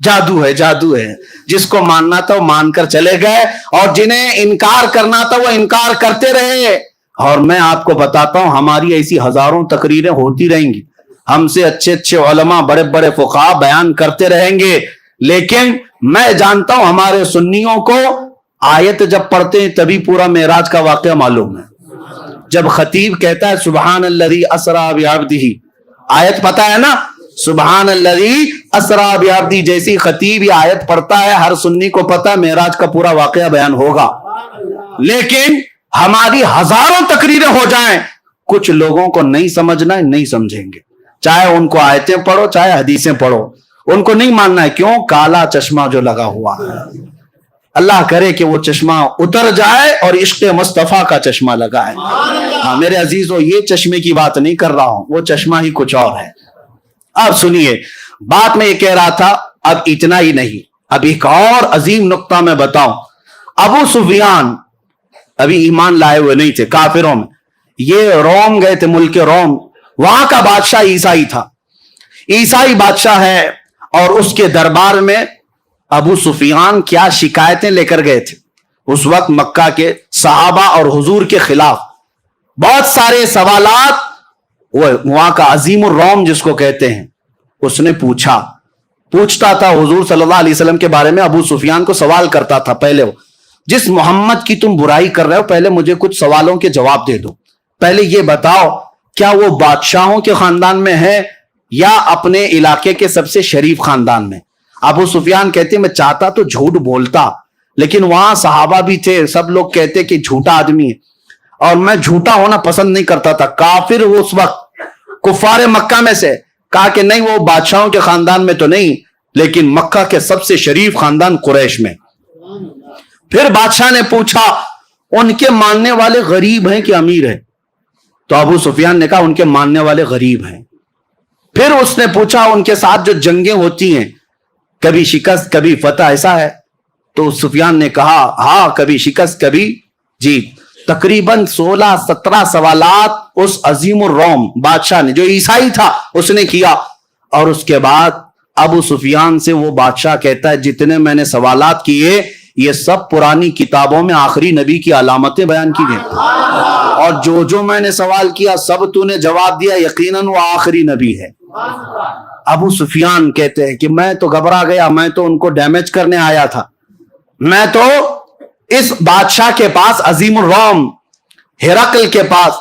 جادو ہے، جادو ہے. جس کو ماننا تھا وہ مان کر چلے گئے، اور جنہیں انکار کرنا تھا وہ انکار کرتے رہے. اور میں آپ کو بتاتا ہوں ہماری ایسی ہزاروں تقریریں ہوتی رہیں گی، ہم سے اچھے اچھے علماء بڑے بڑے فقہاء بیان کرتے رہیں گے، لیکن میں جانتا ہوں ہمارے سنیوں کو آیت جب پڑھتے ہیں تبھی پورا معراج کا واقعہ معلوم ہے. جب خطیب کہتا ہے سبحان الذی اسری بعبدہ، آیت پتہ ہے نا، سبحان الذی اسری بعبدہ، جیسی خطیب یہ آیت پڑھتا ہے ہر سنی کو پتہ ہے معراج کا پورا واقعہ بیان ہوگا. لیکن ہماری ہزاروں تقریریں ہو جائیں، کچھ لوگوں کو نہیں سمجھنا ہے، نہیں سمجھیں گے، چاہے ان کو آیتیں پڑھو چاہے حدیثیں پڑھو، ان کو نہیں ماننا ہے. کیوں؟ کالا چشمہ جو لگا ہوا ہے. اللہ کرے کہ وہ چشمہ اتر جائے اور عشق مصطفیٰ کا چشمہ لگا ہے. ہاں میرے عزیزو، یہ چشمے کی بات نہیں کر رہا ہوں، وہ چشمہ ہی کچھ اور ہے. اب سنیے بات میں یہ کہہ رہا تھا. اب اتنا ہی نہیں، اب ایک اور عظیم نقطہ میں بتاؤں. ابو سفیان ابھی ایمان لائے ہوئے نہیں تھے، کافروں میں. یہ روم گئے تھے، ملک روم. وہاں کا بادشاہ عیسائی تھا، عیسائی بادشاہ ہے. اور اس کے دربار میں ابو سفیان کیا شکایتیں لے کر گئے تھے اس وقت مکہ کے صحابہ اور حضور کے خلاف. بہت سارے سوالات وہ وہاں کا عظیم الروم جس کو کہتے ہیں اس نے پوچھتا تھا حضور صلی اللہ علیہ وسلم کے بارے میں. ابو سفیان کو سوال کرتا تھا، پہلے وہ جس محمد کی تم برائی کر رہے ہو پہلے مجھے کچھ سوالوں کے جواب دے دو. پہلے یہ بتاؤ کیا وہ بادشاہوں کے خاندان میں ہے یا اپنے علاقے کے سب سے شریف خاندان میں؟ ابو سفیان کہتے میں چاہتا تو جھوٹ بولتا، لیکن وہاں صحابہ بھی تھے، سب لوگ کہتے کہ جھوٹا آدمی ہے، اور میں جھوٹا ہونا پسند نہیں کرتا تھا. کافر وہ اس وقت کفار مکہ میں سے کہا کہ نہیں وہ بادشاہوں کے خاندان میں تو نہیں، لیکن مکہ کے سب سے شریف خاندان قریش میں. پھر بادشاہ نے پوچھا ان کے ماننے والے غریب ہیں کہ امیر ہیں؟ تو ابو سفیان نے کہا ان کے ماننے والے غریب ہیں. پھر اس نے پوچھا ان کے ساتھ جو جنگیں ہوتی ہیں کبھی شکست کبھی فتح ایسا ہے؟ تو سفیان نے کہا ہاں کبھی شکست کبھی جیت. تقریباً 16-17 سوالات اس عظیم الروم بادشاہ نے جو عیسائی تھا اس نے کیا. اور اس کے بعد ابو سفیان سے وہ بادشاہ کہتا ہے جتنے میں نے سوالات کیے یہ سب پرانی کتابوں میں آخری نبی کی علامتیں بیان کی گئی، اور جو میں نے سوال کیا سب تو نے جواب دیا، یقیناً وہ آخری نبی ہے. ابو سفیان کہتے ہیں کہ میں تو گھبرا گیا، میں تو ان کو ڈیمیج کرنے آیا تھا، میں تو اس بادشاہ کے پاس عظیم الروم ہرقل کے پاس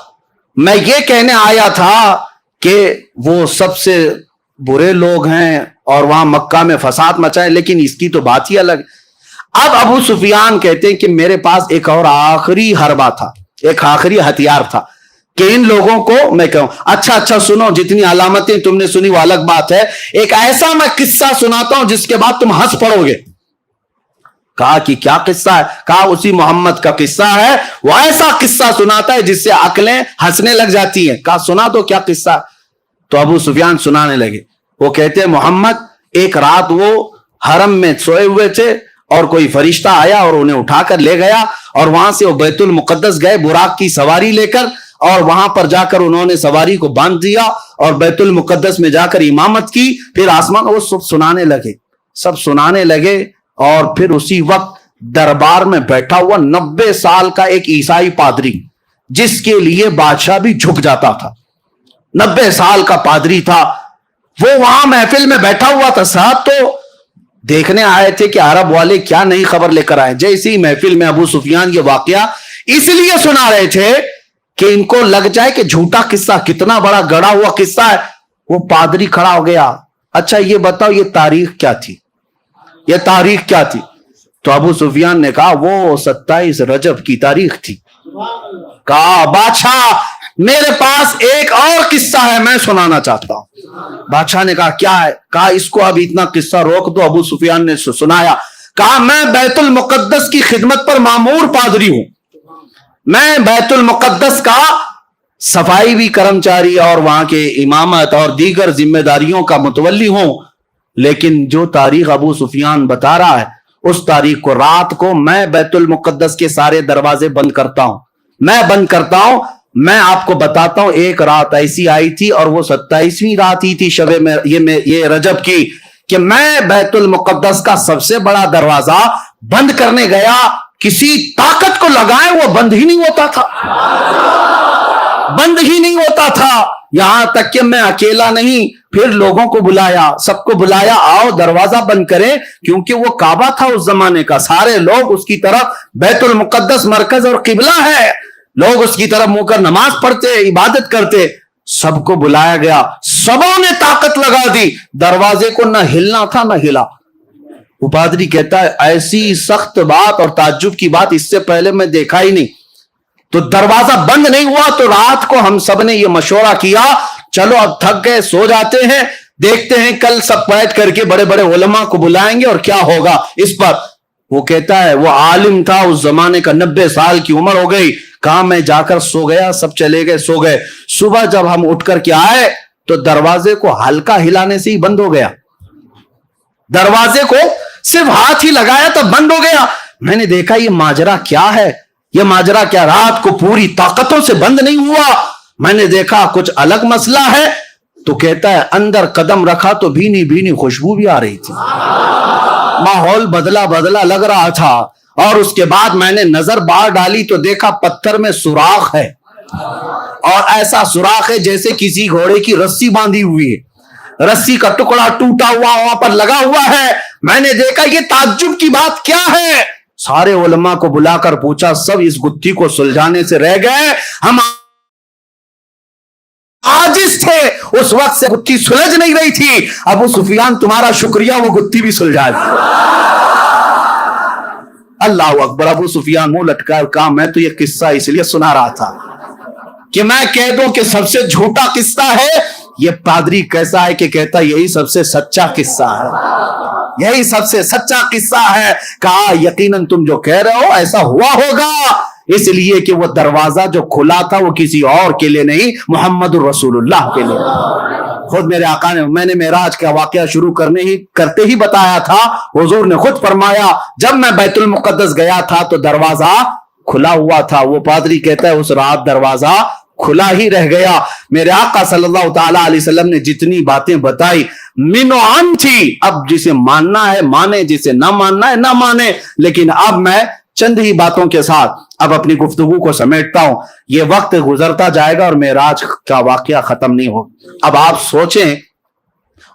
میں یہ کہنے آیا تھا کہ وہ سب سے برے لوگ ہیں اور وہاں مکہ میں فساد مچائے، لیکن اس کی تو بات ہی الگ. اب ابو سفیان کہتے ہیں کہ میرے پاس ایک اور آخری حربہ تھا، ایک آخری ہتھیار تھا کہ ان لوگوں کو میں کہوں اچھا سنو، جتنی علامتیں تم نے سنی وہ الگ بات ہے، ایک ایسا میں قصہ سناتا ہوں جس کے بعد تم ہنس پڑو گے. کہا کہ کیا قصہ ہے؟ کہا اسی محمد کا قصہ ہے، وہ ایسا قصہ سناتا ہے جس سے عقلیں ہنسنے لگ جاتی ہیں. کہا سنا تو کیا قصہ ہے؟ تو ابو سفیان سنانے لگے. وہ کہتے ہیں محمد ایک رات وہ حرم میں سوئے ہوئے تھے اور کوئی فرشتہ آیا اور انہیں اٹھا کر لے گیا، اور وہاں سے وہ بیت المقدس گئے براق کی سواری لے کر، اور وہاں پر جا کر انہوں نے سواری کو باندھ دیا اور بیت المقدس میں جا کر امامت کی. پھر آسمان وہ سب سنانے لگے اور پھر اسی وقت دربار میں بیٹھا ہوا 90 سال کا ایک عیسائی پادری جس کے لیے بادشاہ بھی جھک جاتا تھا، 90 سال کا پادری تھا، وہ وہاں محفل میں بیٹھا ہوا تھا. صاحب تو دیکھنے آئے تھے کہ عرب والے کیا نئی خبر لے کر آئے. جیسی محفل میں ابو سفیان یہ واقعہ اس لیے سنا رہے تھے کہ ان کو لگ جائے کہ جھوٹا قصہ کتنا بڑا گڑا ہوا قصہ ہے. وہ پادری کھڑا ہو گیا، اچھا یہ بتاؤ یہ تاریخ کیا تھی، یہ تاریخ کیا تھی؟ تو ابو سفیان نے کہا وہ 27 رجب کی تاریخ تھی. کہا بادشاہ میرے پاس ایک اور قصہ ہے میں سنانا چاہتا ہوں. بادشاہ نے کہا کیا ہے؟ کہا اس کو اب اتنا قصہ روک دو. ابو سفیان نے سنایا. کہا میں بیت المقدس کی خدمت پر مامور پادری ہوں، میں بیت المقدس کا صفائی بھی کرمچاری اور وہاں کے امامت اور دیگر ذمہ داریوں کا متولی ہوں. لیکن جو تاریخ ابو سفیان بتا رہا ہے اس تاریخ کو رات کو میں بیت المقدس کے سارے دروازے بند کرتا ہوں، میں آپ کو بتاتا ہوں. ایک رات ایسی آئی تھی اور وہ 27ویں رات ہی تھی شب یہ رجب کی کہ میں بیت المقدس کا سب سے بڑا دروازہ بند کرنے گیا, کسی طاقت کو لگائے وہ بند ہی نہیں ہوتا تھا, بند ہی نہیں ہوتا تھا. یہاں تک کہ میں اکیلا نہیں, پھر لوگوں کو بلایا, سب کو بلایا, آؤ دروازہ بند کریں, کیونکہ وہ کعبہ تھا اس زمانے کا, سارے لوگ اس کی طرف, بیت المقدس مرکز اور قبلہ ہے, لوگ اس کی طرف منہ کر نماز پڑھتے, عبادت کرتے. سب کو بلایا گیا, سبوں نے طاقت لگا دی, دروازے کو نہ ہلنا تھا نہ ہلا. وہ پادری کہتا ہے ایسی سخت بات اور تعجب کی بات اس سے پہلے میں دیکھا ہی نہیں. تو دروازہ بند نہیں ہوا. تو رات کو ہم سب نے یہ مشورہ کیا, چلو اب تھک گئے, سو جاتے ہیں, دیکھتے ہیں کل سب بیٹھ کر کے بڑے بڑے علماء کو بلائیں گے اور کیا ہوگا اس پر. وہ کہتا ہے وہ عالم تھا اس زمانے کا, 90 سال کی عمر ہو گئی, کہا میں جا کر سو گیا, سب چلے گئے, سو گئے. صبح جب ہم اٹھ کر کے آئے تو دروازے کو ہلکا ہلانے سے ہی بند ہو گیا, دروازے کو صرف ہاتھ ہی لگایا تو بند ہو گیا. میں نے دیکھا یہ ماجرا کیا ہے, یہ ماجرا کیا, رات کو پوری طاقتوں سے بند نہیں ہوا. میں نے دیکھا کچھ الگ مسئلہ ہے. تو کہتا ہے اندر قدم رکھا تو بھینی بھینی خوشبو بھی آ رہی تھی, ماحول بدلا بدلا لگ رہا تھا. اور اس کے بعد میں نے نظر باہر ڈالی تو دیکھا پتھر میں سوراخ ہے, اور ایسا سوراخ ہے جیسے کسی گھوڑے کی رسی باندھی ہوئی ہے, رسی کا ٹکڑا ٹوٹا ہوا وہاں پر لگا ہوا ہے. میں نے دیکھا یہ تعجب کی بات کیا ہے. سارے علماء کو بلا کر پوچھا, سب اس گتھی کو سلجھانے سے رہ گئے, ہم عاجز تھے, اس وقت سے گتھی سلجھ نہیں رہی تھی. ابو سفیان تمہارا شکریہ, وہ گتھی بھی سلجھا دی. اللہ اکبر. ابو سفیان منہ لٹکا کہا میں تو یہ قصہ اس لیے سنا رہا تھا کہ میں کہہ دوں کہ سب سے جھوٹا قصہ ہے. یہ پادری کیسا ہے کہ کہتا یہی سب سے سچا قصہ ہے, یہی سب سے سچا قصہ ہے. کہا یقیناً تم جو کہہ رہے ہو ایسا ہوا ہوگا, اس لیے کہ وہ دروازہ جو کھلا تھا وہ کسی اور کے لیے نہیں, محمد الرسول اللہ کے لیے. خود میرے آقا نے, میں نے معراج کا واقعہ شروع کرتے ہی بتایا تھا, حضور نے خود فرمایا جب میں بیت المقدس گیا تھا تو دروازہ کھلا ہوا تھا. وہ پادری کہتا ہے اس رات دروازہ کھلا ہی رہ گیا. میرے آقا صلی اللہ تعالی علیہ وسلم نے جتنی باتیں بتائی من و عن تھی. اب جسے ماننا ہے مانے, جسے نہ ماننا ہے نہ مانے. لیکن اب میں چند ہی باتوں کے ساتھ اب اپنی گفتگو کو سمیٹتا ہوں. یہ وقت گزرتا جائے گا اور معراج کا واقعہ ختم نہیں ہو. اب آپ سوچیں,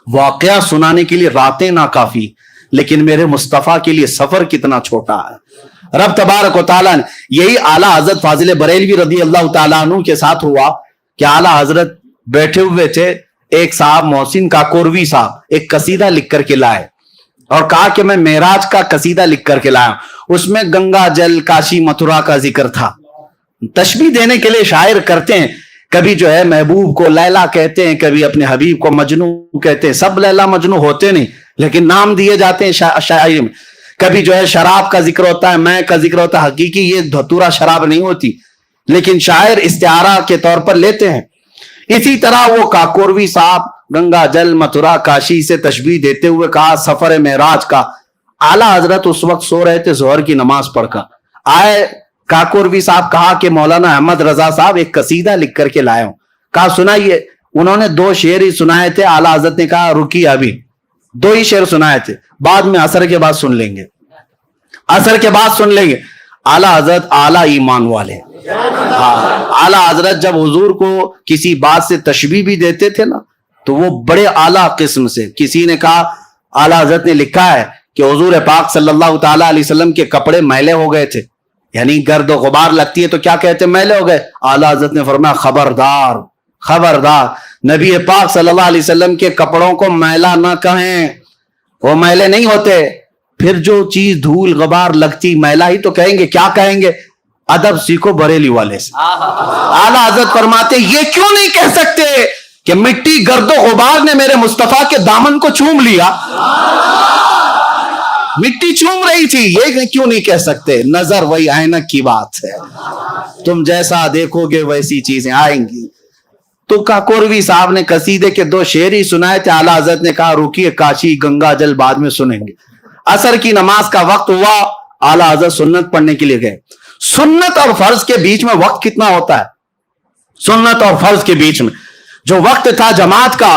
واقعہ سنانے کے لیے راتیں ناکافی, لیکن میرے مصطفیٰ کے لیے سفر کتنا چھوٹا ہے. رب تبارک و تعالیٰ نے, یہی اعلیٰ حضرت فاضل بریلوی رضی اللہ تعالیٰ عنہ کے ساتھ ہوا کہ اعلیٰ حضرت بیٹھے ہوئے تھے, ایک صاحب محسن کاکوروی صاحب ایک قصیدہ لکھ کر کے لائے اور کہا کہ میں معراج کا قصیدہ لکھ کر کے لایا. اس میں گنگا جل کاشی متھرا کا ذکر تھا. تشبیہ دینے کے لیے شاعر کرتے ہیں, کبھی جو ہے محبوب کو لیلا کہتے ہیں, کبھی اپنے حبیب کو مجنو کہتے ہیں. سب لیلا مجنو ہوتے نہیں, لیکن نام دیے جاتے ہیں شاعری میں. کبھی جو ہے شراب کا ذکر ہوتا ہے, میں کا ذکر ہوتا ہے. حقیقی یہ دھتورا شراب نہیں ہوتی, لیکن شاعر استعارہ کے طور پر لیتے ہیں. اسی طرح وہ کاکوروی صاحب گنگا جل متھرا کاشی سے تشبیہ دیتے ہوئے کہا سفر معراج کا. اعلیٰ حضرت اس وقت سو رہے تھے, ظہر کی نماز پڑھ کر آئے. کاکوروی صاحب کہا کہ مولانا احمد رضا صاحب ایک قصیدہ لکھ کر کے لائے ہوں. کہا سنائیے. انہوں نے 2 شعر ہی سنائے تھے. اعلیٰ حضرت نے کہا رکی, ابھی 2 ہی شعر سنائے تھے, بعد میں عصر کے بعد سن لیں گے, عصر کے بعد سن لیں گے. اعلیٰ حضرت اعلیٰ ایمان والے. اعلیٰ حضرت جب حضور کو کسی بات سے تشبیہ بھی دیتے تھے نا تو وہ بڑے اعلیٰ قسم سے. کسی نے کہا, اعلیٰ حضرت نے لکھا ہے کہ حضور پاک صلی اللہ تعالی علیہ وسلم کے کپڑے میلے ہو گئے تھے, یعنی گرد و غبار لگتی ہے تو کیا کہتے ہیں, میلے ہو گئے. اعلیٰ حضرت نے فرمایا خبردار خبردار, نبی پاک صلی اللہ علیہ وسلم کے کپڑوں کو میلا نہ کہیں, وہ میلے نہیں ہوتے. پھر جو چیز دھول غبار لگتی میلا ہی تو کہیں گے, کیا کہیں گے, ادب سیکھو بریلی والے سے. اعلیٰ حضرت فرماتے یہ کیوں نہیں کہہ سکتے کہ مٹی گرد و غبار نے میرے مصطفیٰ کے دامن کو چوم لیا, مٹی چوم رہی تھی, یہ کیوں نہیں کہہ سکتے. نظر وہی عینک کی بات ہے, تم جیسا دیکھو گے ویسی چیزیں آئیں گی. تو کاکوروی صاحب نے قصیدے کے 2 شعر ہی سنائے تھے. اعلیٰ حضرت نے کہا رکیے, کاشی گنگا جل بعد میں سنیں گے. عصر کی نماز کا وقت ہوا, اعلیٰ حضرت سنت پڑھنے کے لیے گئے. سنت اور فرض کے بیچ میں وقت کتنا ہوتا ہے, سنت اور فرض کے بیچ میں جو وقت تھا جماعت کا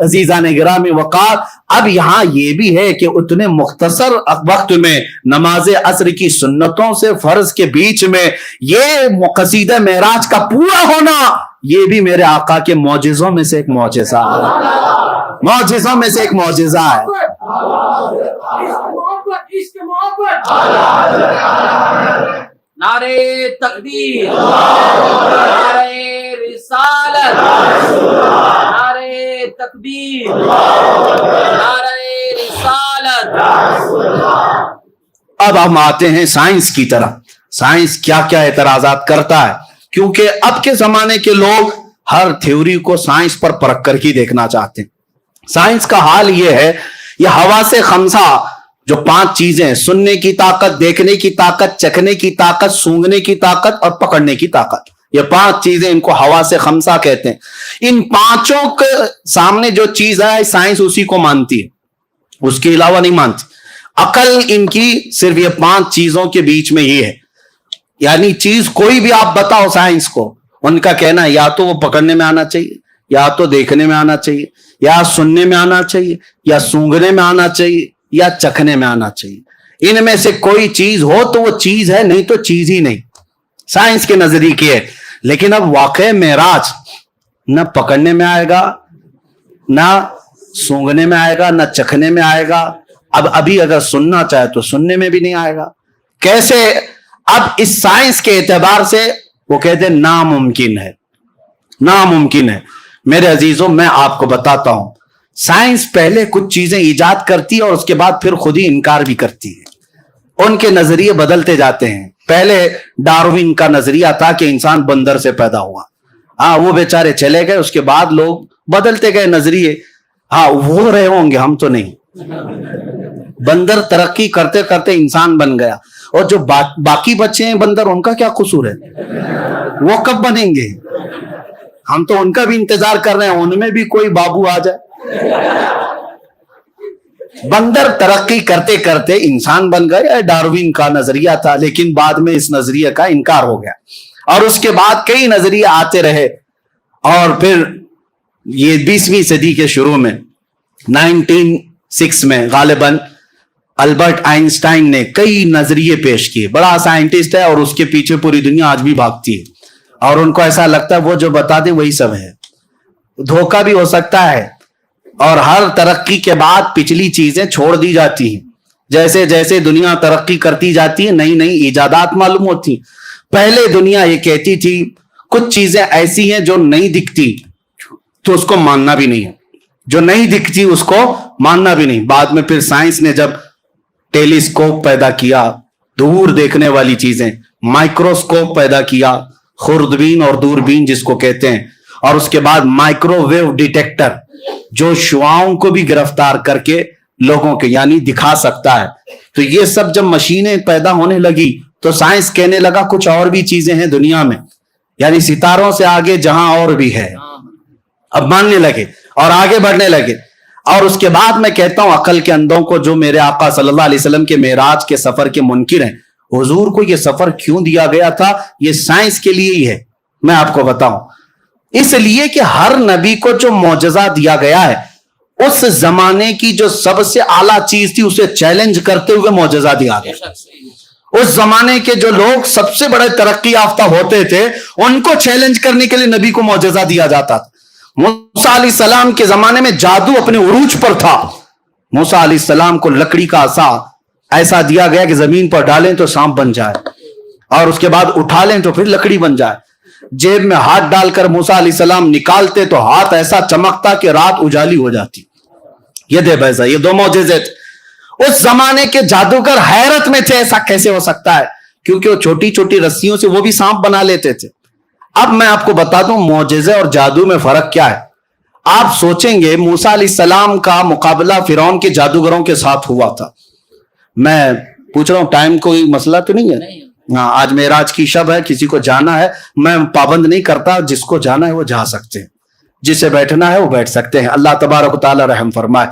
عزیزان گرامی وقار، اب یہاں یہ بھی ہے کہ اتنے مختصر وقت میں نماز عصر کی سنتوں سے فرض کے بیچ میں یہ قصیدہ معراج کا پورا ہونا، یہ بھی میرے آقا کے معجزوں میں سے ایک معجزہ ہے، معجزوں میں سے ایک معجزہ ہے۔ نعرے تکبیر، نعرے رسالت، نعرے تکبیر، نعرے رسالت۔ اب ہم آتے ہیں سائنس کی طرف۔ سائنس کیا کیا اعتراضات کرتا ہے، کیونکہ اب کے زمانے کے لوگ ہر تھیوری کو سائنس پر پرکھ کر ہی دیکھنا چاہتے ہیں۔ سائنس کا حال یہ ہے، یہ حواس خمسہ جو 5 چیزیں، سننے کی طاقت، دیکھنے کی طاقت، چکھنے کی طاقت، سونگھنے کی طاقت اور پکڑنے کی طاقت، یہ 5 چیزیں، ان کو حواس خمسہ کہتے ہیں۔ ان 5 کے سامنے جو چیز ہے سائنس اسی کو مانتی ہے، اس کے علاوہ نہیں مانتی۔ عقل ان کی صرف یہ 5 چیزوں کے بیچ میں ہی ہے، یعنی چیز کوئی بھی آپ بتاؤ سائنس کو، ان کا کہنا ہے یا تو وہ پکڑنے میں آنا چاہیے، یا تو دیکھنے میں آنا چاہیے، یا سننے میں آنا چاہیے، یا سونگھنے میں آنا چاہیے، یا چکھنے میں آنا چاہیے۔ ان میں سے کوئی چیز ہو تو وہ چیز ہے، نہیں تو چیز ہی نہیں، سائنس کے نظریے کی ہے۔ لیکن اب واقع معراج نہ پکڑنے میں آئے گا، نہ سونگھنے میں آئے گا، نہ چکھنے میں آئے گا۔ اب ابھی اگر سننا چاہے تو سننے میں بھی نہیں آئے گا، کیسے؟ اب اس سائنس کے اعتبار سے وہ کہتے ہیں ناممکن ہے، ناممکن ہے۔ میرے عزیزوں، میں آپ کو بتاتا ہوں، سائنس پہلے کچھ چیزیں ایجاد کرتی ہے اور اس کے بعد پھر خود ہی انکار بھی کرتی ہے، ان کے نظریے بدلتے جاتے ہیں۔ پہلے ڈاروین کا نظریہ تھا کہ انسان بندر سے پیدا ہوا، ہاں وہ بیچارے چلے گئے، اس کے بعد لوگ بدلتے گئے نظریے، ہاں وہ رہے ہوں گے، ہم تو نہیں۔ بندر ترقی کرتے کرتے انسان بن گیا، اور جو باقی بچے ہیں بندر، ان کا کیا قصور ہے؟ وہ کب بنیں گے؟ ہم تو ان کا بھی انتظار کر رہے ہیں، ان میں بھی کوئی بابو آ جائے۔ بندر ترقی کرتے کرتے انسان بن گئے، یہ ڈاروین کا نظریہ تھا، لیکن بعد میں اس نظریے کا انکار ہو گیا، اور اس کے بعد کئی نظریے آتے رہے، اور پھر یہ 20ویں صدی کے شروع میں 1906 میں غالباً البرٹ آئنسٹائن نے کئی نظریے پیش کیے۔ بڑا سائنٹسٹ ہے اور اس کے پیچھے پوری دنیا آج بھی بھاگتی ہے، اور ان کو ایسا لگتا ہے وہ جو بتا دیں وہی سب ہے۔ دھوکہ بھی ہو سکتا ہے، اور ہر ترقی کے بعد پچھلی چیزیں چھوڑ دی جاتی ہیں۔ جیسے جیسے دنیا ترقی کرتی جاتی ہے، نئی نئی ایجادات معلوم ہوتی۔ پہلے دنیا یہ کہتی تھی کچھ چیزیں ایسی ہیں جو نہیں دکھتی تو اس کو ماننا بھی نہیں ہے، جو نہیں دکھتی اس کو ماننا بھی نہیں۔ بعد میں پھر سائنس نے جب ٹیلیسکوپ پیدا کیا، دور دیکھنے والی چیزیں، مائکروسکوپ پیدا کیا، خوردبین اور دوربین جس کو کہتے ہیں، اور اس کے بعد مائکرو ویو ڈیٹیکٹر جو شعاؤں کو بھی گرفتار کر کے لوگوں کے یعنی دکھا سکتا ہے۔ تو یہ سب جب مشینیں پیدا ہونے لگی تو سائنس کہنے لگا کچھ اور بھی چیزیں ہیں دنیا میں، یعنی ستاروں سے آگے جہاں اور بھی ہے، اب ماننے لگے اور آگے بڑھنے لگے۔ اور اس کے بعد میں کہتا ہوں عقل کے اندھوں کو جو میرے آقا صلی اللہ علیہ وسلم کے معراج کے سفر کے منکر ہیں، حضور کو یہ سفر کیوں دیا گیا تھا؟ یہ سائنس کے لیے ہی ہے، میں آپ کو بتاؤں۔ اس لیے کہ ہر نبی کو جو معجزہ دیا گیا ہے، اس زمانے کی جو سب سے اعلیٰ چیز تھی اسے چیلنج کرتے ہوئے معجزہ دیا گیا۔ اس زمانے کے جو لوگ سب سے بڑے ترقی یافتہ ہوتے تھے، ان کو چیلنج کرنے کے لیے نبی کو معجزہ دیا جاتا تھا۔ موسیٰ علیہ السلام کے زمانے میں جادو اپنے عروج پر تھا۔ موسیٰ علیہ السلام کو لکڑی کا عصا ایسا دیا گیا کہ زمین پر ڈالیں تو سانپ بن جائے، اور اس کے بعد اٹھا لیں تو پھر لکڑی بن جائے۔ جیب میں ہاتھ ڈال کر موسیٰ علیہ السلام نکالتے تو ہاتھ ایسا چمکتا کہ رات اجالی ہو جاتی۔ یہ دے بیسا، یہ 2 معجزے تھے۔ اس زمانے کے جادوگر حیرت میں تھے، ایسا کیسے ہو سکتا ہے، کیونکہ وہ چھوٹی چھوٹی رسیوں سے وہ بھی سانپ بنا لیتے تھے۔ اب میں آپ کو بتا دوں معجزے اور جادو میں فرق کیا ہے۔ آپ سوچیں گے موسیٰ علیہ السلام کا مقابلہ فرعون کے جادوگروں کے ساتھ ہوا تھا۔ میں پوچھ رہا ہوں ٹائم کوئی مسئلہ تو نہیں ہے؟ ہاں، آج معراج کی شب ہے، کسی کو جانا ہے، میں پابند نہیں کرتا، جس کو جانا ہے وہ جا سکتے ہیں، جسے بیٹھنا ہے وہ بیٹھ سکتے ہیں۔ اللہ تبارک و تعالی رحم فرمائے۔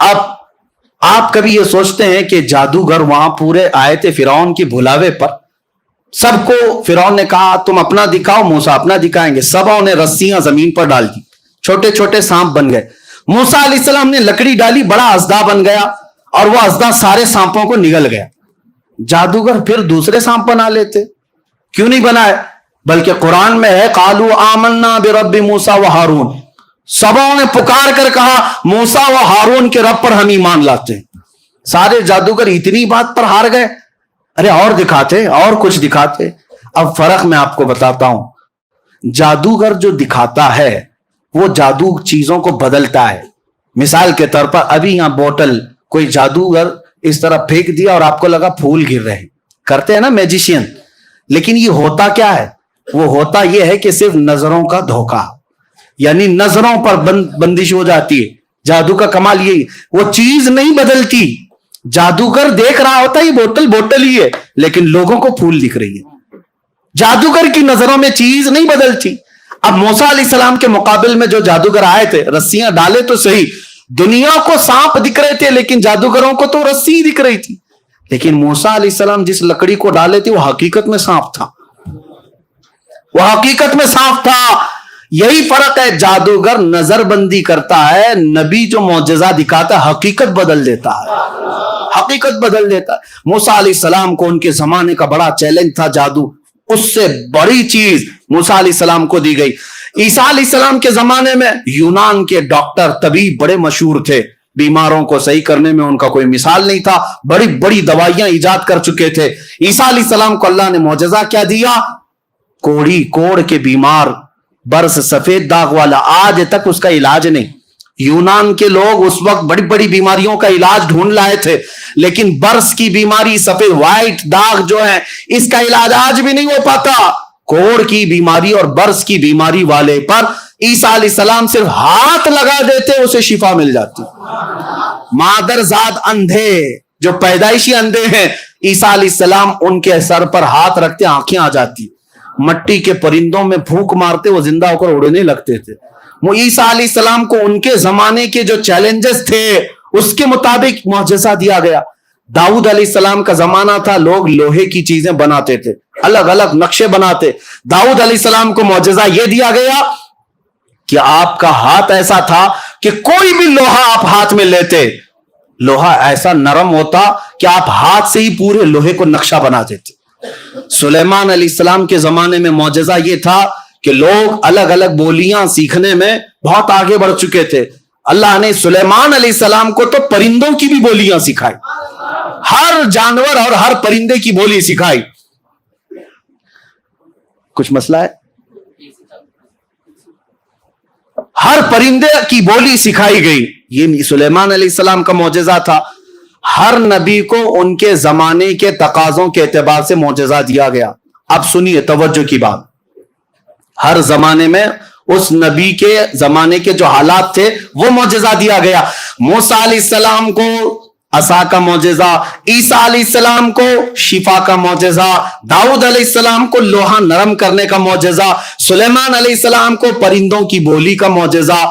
اب آپ کبھی یہ سوچتے ہیں کہ جادوگر وہاں پورے آئے تھے فرعون کی بھلاوے پر، سب کو فرعون نے کہا تم اپنا دکھاؤ، موسیٰ اپنا دکھائیں گے، سبوں نے رسیاں زمین پر ڈال دی، چھوٹے چھوٹے سانپ بن گئے. موسیٰ علیہ السلام نے لکڑی ڈالی, بڑا اژدہا بن گیا, اور وہ اژدہا سارے سانپوں کو نگل گیا. جادوگر پھر دوسرے سانپ بنا لیتے, کیوں نہیں بنائے؟ بلکہ قرآن میں ہے قالوا آمنا برب موسیٰ و ہارون, سبوں نے پکار کر کہا موسیٰ و ہارون کے رب پر ہم ایمان لاتے ہیں. سارے جادوگر اتنی بات پر ہار گئے, ارے اور دکھاتے, اور کچھ دکھاتے. اب فرق میں آپ کو بتاتا ہوں. جادوگر جو دکھاتا ہے وہ جادو چیزوں کو بدلتا ہے. مثال کے طور پر ابھی یہاں بوٹل کوئی جادوگر اس طرح پھینک دیا اور آپ کو لگا پھول گر رہے ہیں, کرتے ہیں نا میجیشین. لیکن یہ ہوتا کیا ہے؟ وہ ہوتا یہ ہے کہ صرف نظروں کا دھوکہ, یعنی نظروں پر بندش ہو جاتی ہے. جادو کا کمال یہی, وہ چیز نہیں بدلتی. جادوگر دیکھ رہا ہوتا ہے یہ بوتل بوتل ہی ہے, لیکن لوگوں کو پھول دکھ رہی ہے. جادوگر کی نظروں میں چیز نہیں بدلتی. اب موسیٰ علیہ السلام کے مقابل میں جو جادوگر آئے تھے, رسیاں ڈالے تو صحیح, دنیا کو سانپ دکھ رہے تھے لیکن جادوگروں کو تو رسی دکھ رہی تھی. لیکن موسیٰ علیہ السلام جس لکڑی کو ڈالے تھے وہ حقیقت میں سانپ تھا, وہ حقیقت میں سانپ تھا. یہی فرق ہے, جادوگر نظر بندی کرتا ہے, نبی جو معجزہ دکھاتا ہے حقیقت بدل دیتا ہے, حقیقت بدل دیتا ہے. موسیٰ علیہ السلام کو ان کے زمانے کا بڑا چیلنج تھا جادو, اس سے بڑی چیز موسیٰ علیہ السلام کو دی گئی. عیسیٰ علیہ السلام کے زمانے میں یونان کے ڈاکٹر طبیب بڑے مشہور تھے, بیماروں کو صحیح کرنے میں ان کا کوئی مثال نہیں تھا, بڑی بڑی دوائیاں ایجاد کر چکے تھے. عیسیٰ علیہ السلام کو اللہ نے معجزہ کیا دیا؟ کوڑ کے بیمار, برس سفید داغ والا, آج تک اس کا علاج نہیں. یونان کے لوگ اس وقت بڑی بڑی بیماریوں کا علاج ڈھونڈ لائے تھے, لیکن برس کی بیماری, سفید وائٹ داغ جو ہے, اس کا علاج آج بھی نہیں ہو پاتا. کوڑ کی بیماری اور برس کی بیماری والے پر عیسیٰ علیہ السلام صرف ہاتھ لگا دیتے, اسے شفا مل جاتی. مادرزاد اندھے جو پیدائشی اندھے ہیں, عیسیٰ علیہ السلام ان کے سر پر ہاتھ رکھتے, آنکھیں آ جاتی. مٹی کے پرندوں میں پھونک مارتے, وہ زندہ ہو کر اڑنے لگتے تھے. وہ عیسیٰ علیہ السلام کو ان کے زمانے کے جو چیلنجز تھے اس کے مطابق معجزہ دیا گیا. داؤد علیہ السلام کا زمانہ تھا, لوگ لوہے کی چیزیں بناتے تھے, الگ الگ نقشے بناتے. داؤد علیہ السلام کو معجزہ یہ دیا گیا کہ آپ کا ہاتھ ایسا تھا کہ کوئی بھی لوہا آپ ہاتھ میں لیتے, لوہا ایسا نرم ہوتا کہ آپ ہاتھ سے ہی پورے لوہے کو نقشہ بنا دیتے. سلیمان علیہ السلام کے زمانے میں معجزہ یہ تھا کہ لوگ الگ الگ بولیاں سیکھنے میں بہت آگے بڑھ چکے تھے. اللہ نے سلیمان علیہ السلام کو تو پرندوں کی بھی بولیاں سکھائی, ہر جانور اور ہر پرندے کی بولی سکھائی. کچھ مسئلہ ہے؟ ہر پرندے کی بولی سکھائی گئی. یہ سلیمان علیہ السلام کا معجزہ تھا. ہر نبی کو ان کے زمانے کے تقاضوں کے اعتبار سے معجزہ دیا گیا. اب سنیے توجہ کی بات, ہر زمانے میں اس نبی کے زمانے کے جو حالات تھے وہ معجزہ دیا گیا. موسیٰ علیہ السلام کو عصا کا معجزہ, عیسیٰ علیہ السلام کو شفا کا معجزہ, داؤد علیہ السلام کو لوہا نرم کرنے کا معجزہ, سلیمان علیہ السلام کو پرندوں کی بولی کا معجزہ.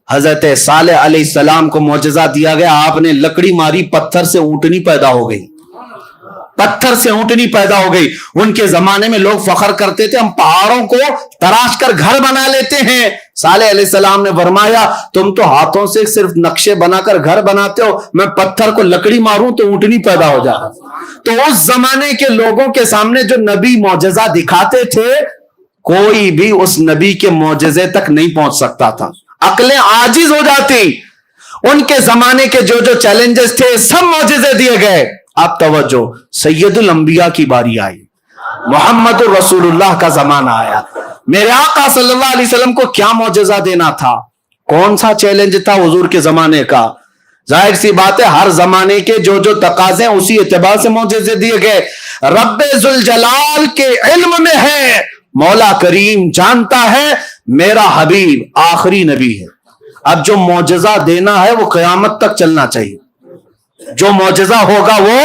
حضرت صالح علیہ السلام کو معجزہ دیا گیا, آپ نے لکڑی ماری, پتھر سے اونٹنی پیدا ہو گئی, پتھر سے اونٹنی پیدا ہو گئی. ان کے زمانے میں لوگ فخر کرتے تھے, ہم پہاڑوں کو تراش کر گھر بنا لیتے ہیں. صالح علیہ السلام نے فرمایا تم تو ہاتھوں سے صرف نقشے بنا کر گھر بناتے ہو, میں پتھر کو لکڑی ماروں تو اونٹنی پیدا ہو جائے. تو اس زمانے کے لوگوں کے سامنے جو نبی معجزہ دکھاتے تھے, کوئی بھی اس نبی کے معجزے تک نہیں پہنچ سکتا تھا, عقلیں عاجز ہو جاتی. ان کے زمانے کے جو جو چیلنجز تھے سب معجزے دیے گئے. اب توجہ, سید الانبیاء کی باری آئی, محمد رسول اللہ کا زمانہ آیا. میرے آقا صلی اللہ علیہ وسلم کو کیا معجزہ دینا تھا؟ کون سا چیلنج تھا حضور کے زمانے کا؟ ظاہر سی بات ہے ہر زمانے کے جو جو تقاضے اسی اعتبار سے معجزے دیے گئے. رب ذوالجلال کے علم میں ہے, مولا کریم جانتا ہے میرا حبیب آخری نبی ہے. اب جو معجزہ دینا ہے وہ قیامت تک چلنا چاہیے, جو معجزہ ہوگا وہ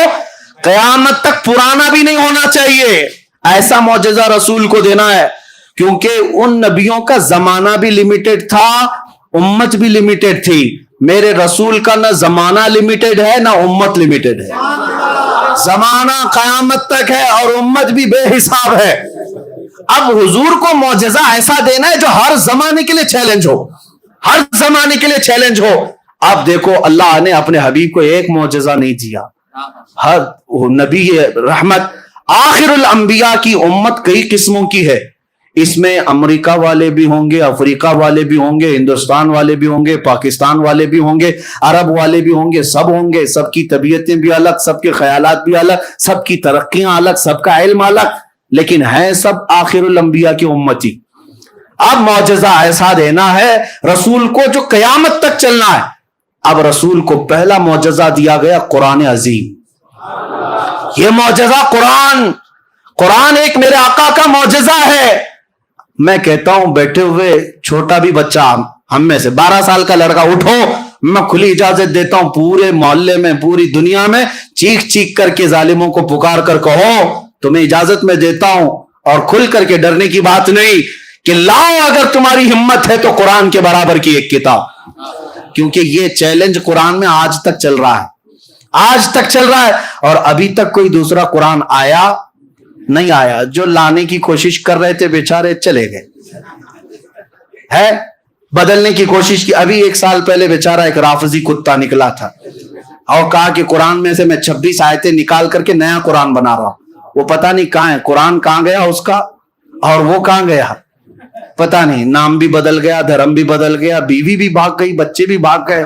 قیامت تک پرانا بھی نہیں ہونا چاہیے. ایسا معجزہ رسول کو دینا ہے, کیونکہ ان نبیوں کا زمانہ بھی لمیٹڈ تھا, امت بھی لمیٹڈ تھی. میرے رسول کا نہ زمانہ لمیٹڈ ہے نہ امت لمیٹڈ ہے. زمانہ قیامت تک ہے اور امت بھی بے حساب ہے. اب حضور کو معجزہ ایسا دینا ہے جو ہر زمانے کے لیے چیلنج ہو. ہر زمانے کے لیے چیلنج ہو. آپ دیکھو اللہ نے اپنے حبیب کو ایک معجزہ نہیں دیا. ہر نبی رحمت آخر الانبیاء کی امت کئی قسموں کی ہے. اس میں امریکہ والے بھی ہوں گے, افریقہ والے بھی ہوں گے, ہندوستان والے بھی ہوں گے, پاکستان والے بھی ہوں گے, عرب والے بھی ہوں گے, سب ہوں گے. سب کی طبیعتیں بھی الگ, سب کے خیالات بھی الگ, سب کی ترقیاں الگ, سب کا علم الگ, لیکن ہیں سب آخر الانبیاء کی امتی. اب معجزہ ایسا دینا ہے رسول کو جو قیامت تک چلنا ہے. اب رسول کو پہلا معجزہ دیا گیا قرآن عظیم. یہ معجزہ قرآن ایک میرے آقا کا معجزہ ہے. میں کہتا ہوں بیٹھے ہوئے چھوٹا بھی بچہ ہم میں سے 12 سال کا لڑکا اٹھو, میں کھلی اجازت دیتا ہوں پورے محلے میں, پوری دنیا میں چیخ چیخ کر کے ظالموں کو پکار کر کہو, تمہیں اجازت میں دیتا ہوں, اور کھل کر کے ڈرنے کی بات نہیں, کہ لاؤ اگر تمہاری ہمت ہے تو قرآن کے برابر کی ایک کتاب. کیونکہ یہ چیلنج قرآن میں آج تک چل رہا ہے, آج تک چل رہا ہے, اور ابھی تک کوئی دوسرا قرآن آیا نہیں آیا. جو لانے کی کوشش کر رہے تھے بیچارے چلے گئے, ہے بدلنے کی کوشش کی. ابھی 1 سال پہلے بیچارہ ایک رافضی کتا نکلا تھا اور کہا کہ قرآن میں سے میں 26 آیتیں نکال کر کے نیا قرآن بنا رہا ہوں. وہ پتہ نہیں کہاں ہے, قرآن کہاں گیا اس کا اور وہ کہاں گیا پتہ نہیں. نام بھی بدل گیا, دھرم بھی بدل گیا, بیوی بھی بھاگ گئی, بچے بھی بھاگ گئے,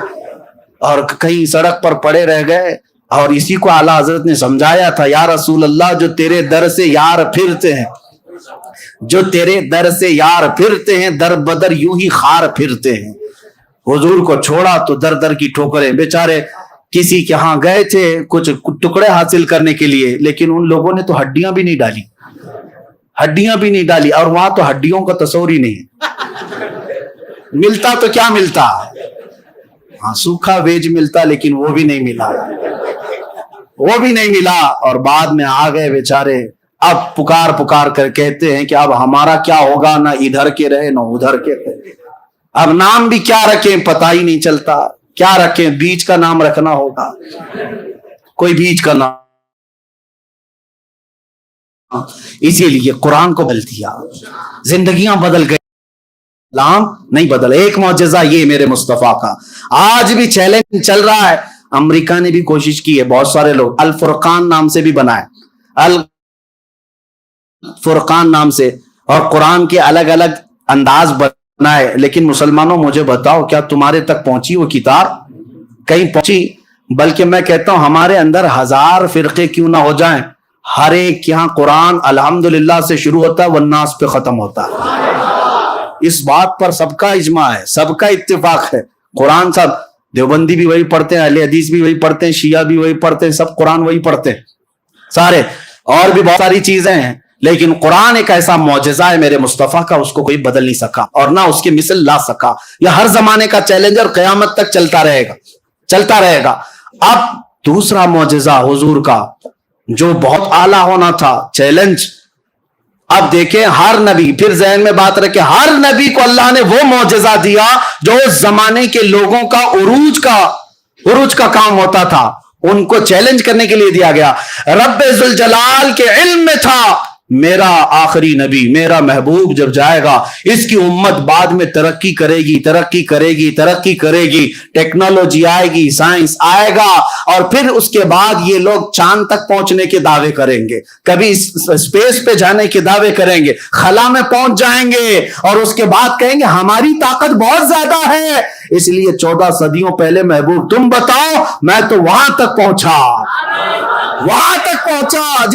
اور کہیں سڑک پر پڑے رہ گئے. اور اسی کو اعلیٰ حضرت نے سمجھایا تھا, یا رسول اللہ جو تیرے در سے یار پھرتے ہیں, جو تیرے در سے یار پھرتے ہیں, در بدر یوں ہی خار پھرتے ہیں. حضور کو چھوڑا تو در در کی ٹھوکریں. بیچارے کسی کے ہاں گئے تھے کچھ ٹکڑے حاصل کرنے کے لیے, لیکن ان لوگوں نے تو ہڈیاں بھی نہیں ڈالی, ہڈیاں بھی نہیں ڈالی, اور وہاں تو ہڈیوں کا تصور ہی نہیں ہے. ملتا تو کیا ملتا, ہاں سوکھا ویج ملتا, لیکن وہ بھی نہیں ملا, وہ بھی نہیں ملا. اور بعد میں آ گئے بیچارے. اب پکار کر کہتے ہیں کہ اب ہمارا کیا ہوگا, نہ ادھر کے رہے نہ ادھر کے رہے. اب نام بھی کیا رکھیں پتہ ہی نہیں چلتا, کیا رکھیں, بیچ کا نام رکھنا ہوگا, کوئی بیچ کا نام. اسی لیے قرآن کو بدل دیا, زندگیاں بدل گئی, اسلام نہیں بدل. ایک معجزہ یہ میرے مصطفیٰ کا. آج بھی چیلنج چل رہا ہے. امریکہ نے بھی کوشش کی ہے, بہت سارے لوگ الفرقان نام سے بھی بنائے, الفرقان نام سے, اور قرآن کے الگ الگ انداز بنائے. لیکن مسلمانوں مجھے بتاؤ, کیا تمہارے تک پہنچی وہ کتاب؟ کہیں پہنچی؟ بلکہ میں کہتا ہوں ہمارے اندر 1000 فرقے کیوں نہ ہو جائیں, ہر ایک یہاں قرآن الحمدللہ سے شروع ہوتا ہے والناس پہ ختم ہوتا ہے. اس بات پر سب کا اجماع ہے, سب کا اتفاق ہے. قرآن سب, دیوبندی بھی وہی پڑھتے ہیں, اہل حدیث بھی وہی پڑھتے ہیں, شیعہ بھی وہی پڑھتے ہیں, سب قرآن وہی پڑھتے ہیں سارے. اور بھی بہت ساری چیزیں ہیں, لیکن قرآن ایک ایسا معجزہ ہے میرے مصطفیٰ کا, اس کو کوئی بدل نہیں سکا اور نہ اس کی مثل لا سکا. یہ ہر زمانے کا چیلنج اور قیامت تک چلتا رہے گا, چلتا رہے گا. اب دوسرا معجزہ حضور کا جو بہت اعلیٰ ہونا تھا, چیلنج. اب دیکھیں ہر نبی, پھر ذہن میں بات رکھیں, ہر نبی کو اللہ نے وہ معجزہ دیا جو اس زمانے کے لوگوں کا عروج کا کام ہوتا تھا, ان کو چیلنج کرنے کے لیے دیا گیا. رب ذوالجلال کے علم میں تھا میرا آخری نبی, میرا محبوب جب جائے گا اس کی امت بعد میں ترقی کرے گی, ترقی کرے گی, ترقی کرے گی, ٹیکنالوجی آئے گی, سائنس آئے گا, اور پھر اس کے بعد یہ لوگ چاند تک پہنچنے کے دعوے کریں گے, کبھی اسپیس پہ جانے کے دعوے کریں گے, خلا میں پہنچ جائیں گے, اور اس کے بعد کہیں گے ہماری طاقت بہت زیادہ ہے, اس لیے 14 صدیوں پہلے محبوب تم بتاؤ, میں تو وہاں تک پہنچا, وہاں تک پہنچا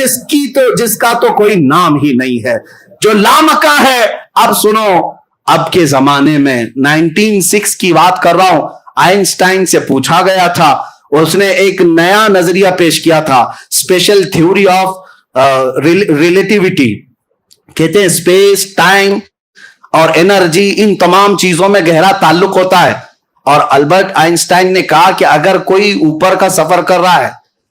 جس کا تو کوئی نام ہی نہیں ہے, جو لامکاں ہے. اب سنو, اب کے زمانے میں 1906 کی بات کر رہا ہوں, آئنسٹائن سے پوچھا گیا تھا, اس نے ایک نیا نظریہ پیش کیا تھا, اسپیشل تھیوری آف ریلیٹیوٹی. کہتے ہیں اسپیس, ٹائم اور انرجی, ان تمام چیزوں میں گہرا تعلق ہوتا ہے. اور البرٹ آئنسٹائن نے کہا کہ اگر کوئی اوپر کا سفر کر رہا ہے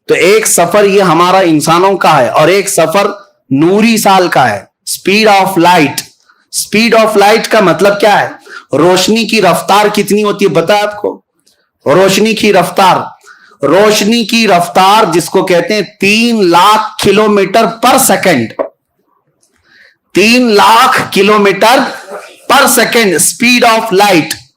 تو ایک سفر یہ ہمارا انسانوں کا ہے, اور ایک سفر نوری سال کا ہے. Speed of light, speed of light کا مطلب کیا ہے؟ روشنی کی رفتار کتنی ہوتی ہے پتہ ہے آپ کو؟ روشنی کی رفتار جس کو کہتے ہیں 3 lakh kilometre per second, 3 lakh kilometre per second, speed of light.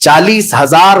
40,000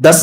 10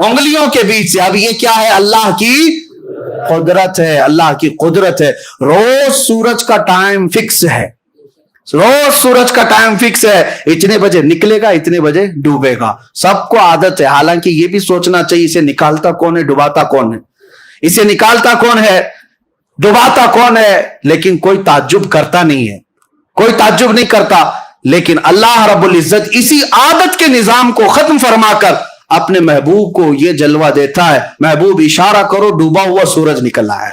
انگلیوں کے بیچ سے. اب یہ کیا ہے؟ اللہ کی قدرت ہے, اللہ کی قدرت ہے. روز سورج کا ٹائم فکس ہے, روز سورج کا ٹائم فکس ہے, اتنے بجے نکلے گا, اتنے بجے ڈوبے گا. سب کو عادت ہے. حالانکہ یہ بھی سوچنا چاہیے اسے نکالتا کون ہے, ڈباتا کون ہے, اسے نکالتا کون ہے, ڈباتا کون ہے. لیکن کوئی تعجب کرتا نہیں ہے, کوئی تعجب نہیں کرتا. لیکن اللہ رب العزت اسی عادت کے نظام کو ختم فرما کر اپنے محبوب کو یہ جلوہ دیتا ہے, محبوب اشارہ کرو, ڈوبا ہوا سورج نکل رہا ہے.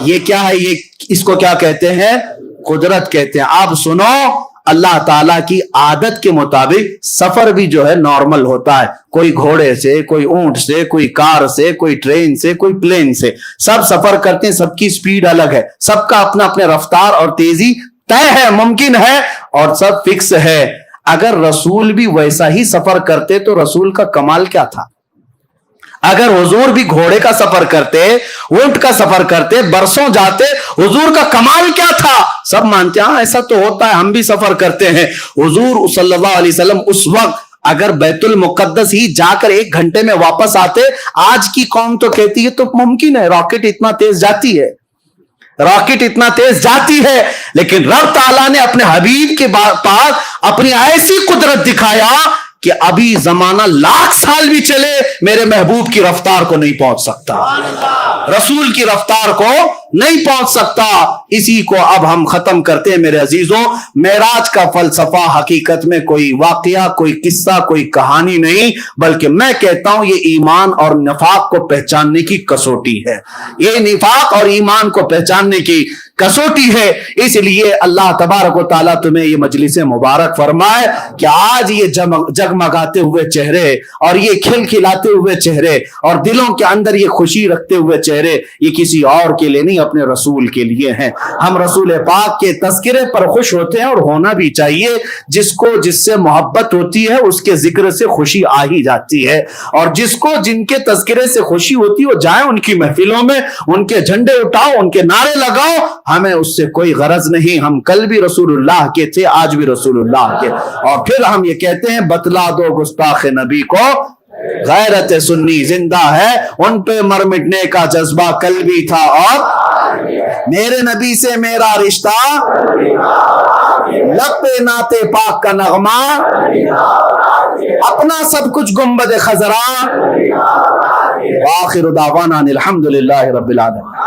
یہ کیا ہے؟ یہ اس کو کیا کہتے ہیں؟ قدرت کہتے ہیں. آپ سنو, اللہ تعالیٰ کی عادت کے مطابق سفر بھی جو ہے نارمل ہوتا ہے. کوئی گھوڑے سے, کوئی اونٹ سے, کوئی کار سے, کوئی ٹرین سے, کوئی پلین سے, سب سفر کرتے ہیں. سب کی سپیڈ الگ ہے, سب کا اپنا اپنے رفتار اور تیزی طے ہے, ممکن ہے, اور سب فکس ہے. اگر رسول بھی ویسا ہی سفر کرتے تو رسول کا کمال کیا تھا؟ اگر حضور بھی گھوڑے کا سفر کرتے, اونٹ کا سفر کرتے, برسوں جاتے, حضور کا کمال کیا تھا؟ سب مانتے ہیں ہاں ایسا تو ہوتا ہے, ہم بھی سفر کرتے ہیں. حضور صلی اللہ علیہ وسلم اس وقت اگر بیت المقدس ہی جا کر 1 گھنٹے میں واپس آتے, آج کی قوم تو کہتی ہے تو ممکن ہے, راکٹ اتنا تیز جاتی ہے, راکٹ اتنا تیز جاتی ہے. لیکن رب تعالیٰ نے اپنے حبیب کے پاس اپنی ایسی قدرت دکھایا کہ ابھی زمانہ 1,00,000 سال بھی چلے میرے محبوب کی رفتار کو نہیں پہنچ سکتا, رسول کی رفتار کو نہیں پہنچ سکتا. اسی کو اب ہم ختم کرتے ہیں میرے عزیزوں. معراج کا فلسفہ حقیقت میں کوئی واقعہ, کوئی قصہ, کوئی کہانی نہیں, بلکہ میں کہتا ہوں یہ ایمان اور نفاق کو پہچاننے کی کسوٹی ہے. یہ نفاق اور ایمان کو پہچاننے کی کسوٹی ہے. اس لیے اللہ تبارک و تعالیٰ تمہیں یہ مجلس مبارک فرمائے کہ آج یہ جگمگاتے ہوئے چہرے اور یہ کھلکھلاتے ہوئے چہرے اور دلوں کے اندر یہ خوشی رکھتے ہوئے چہرے, یہ کسی اور کے لیے نہیں, اپنے رسول کے لیے ہیں. ہم رسول پاک کے تذکرے پر خوش ہوتے ہیں, اور ہونا بھی چاہیے. جس کو جس سے محبت ہوتی ہے اس کے ذکر سے خوشی آ ہی جاتی ہے, اور جس کو جن کے تذکرے سے خوشی ہوتی ہے وہ جائیں ان کی محفلوں میں, ان کے جھنڈے اٹھاؤ, ان کے نعرے لگاؤ. ہمیں اس سے کوئی غرض نہیں. ہم کل بھی رسول اللہ کے تھے, آج بھی رسول اللہ کے. اور پھر ہم یہ کہتے ہیں بتلا دو گستاخ نبی کو غیرت سنی زندہ ہے, ان پہ مر مٹنے کا جذبہ کل بھی تھا, اور میرے نبی سے میرا رشتہ, لب پہ نعت پاک کا نغمہ, اپنا سب کچھ گنبد خضرا. وآخر دعوانا الحمدللہ رب العالمین.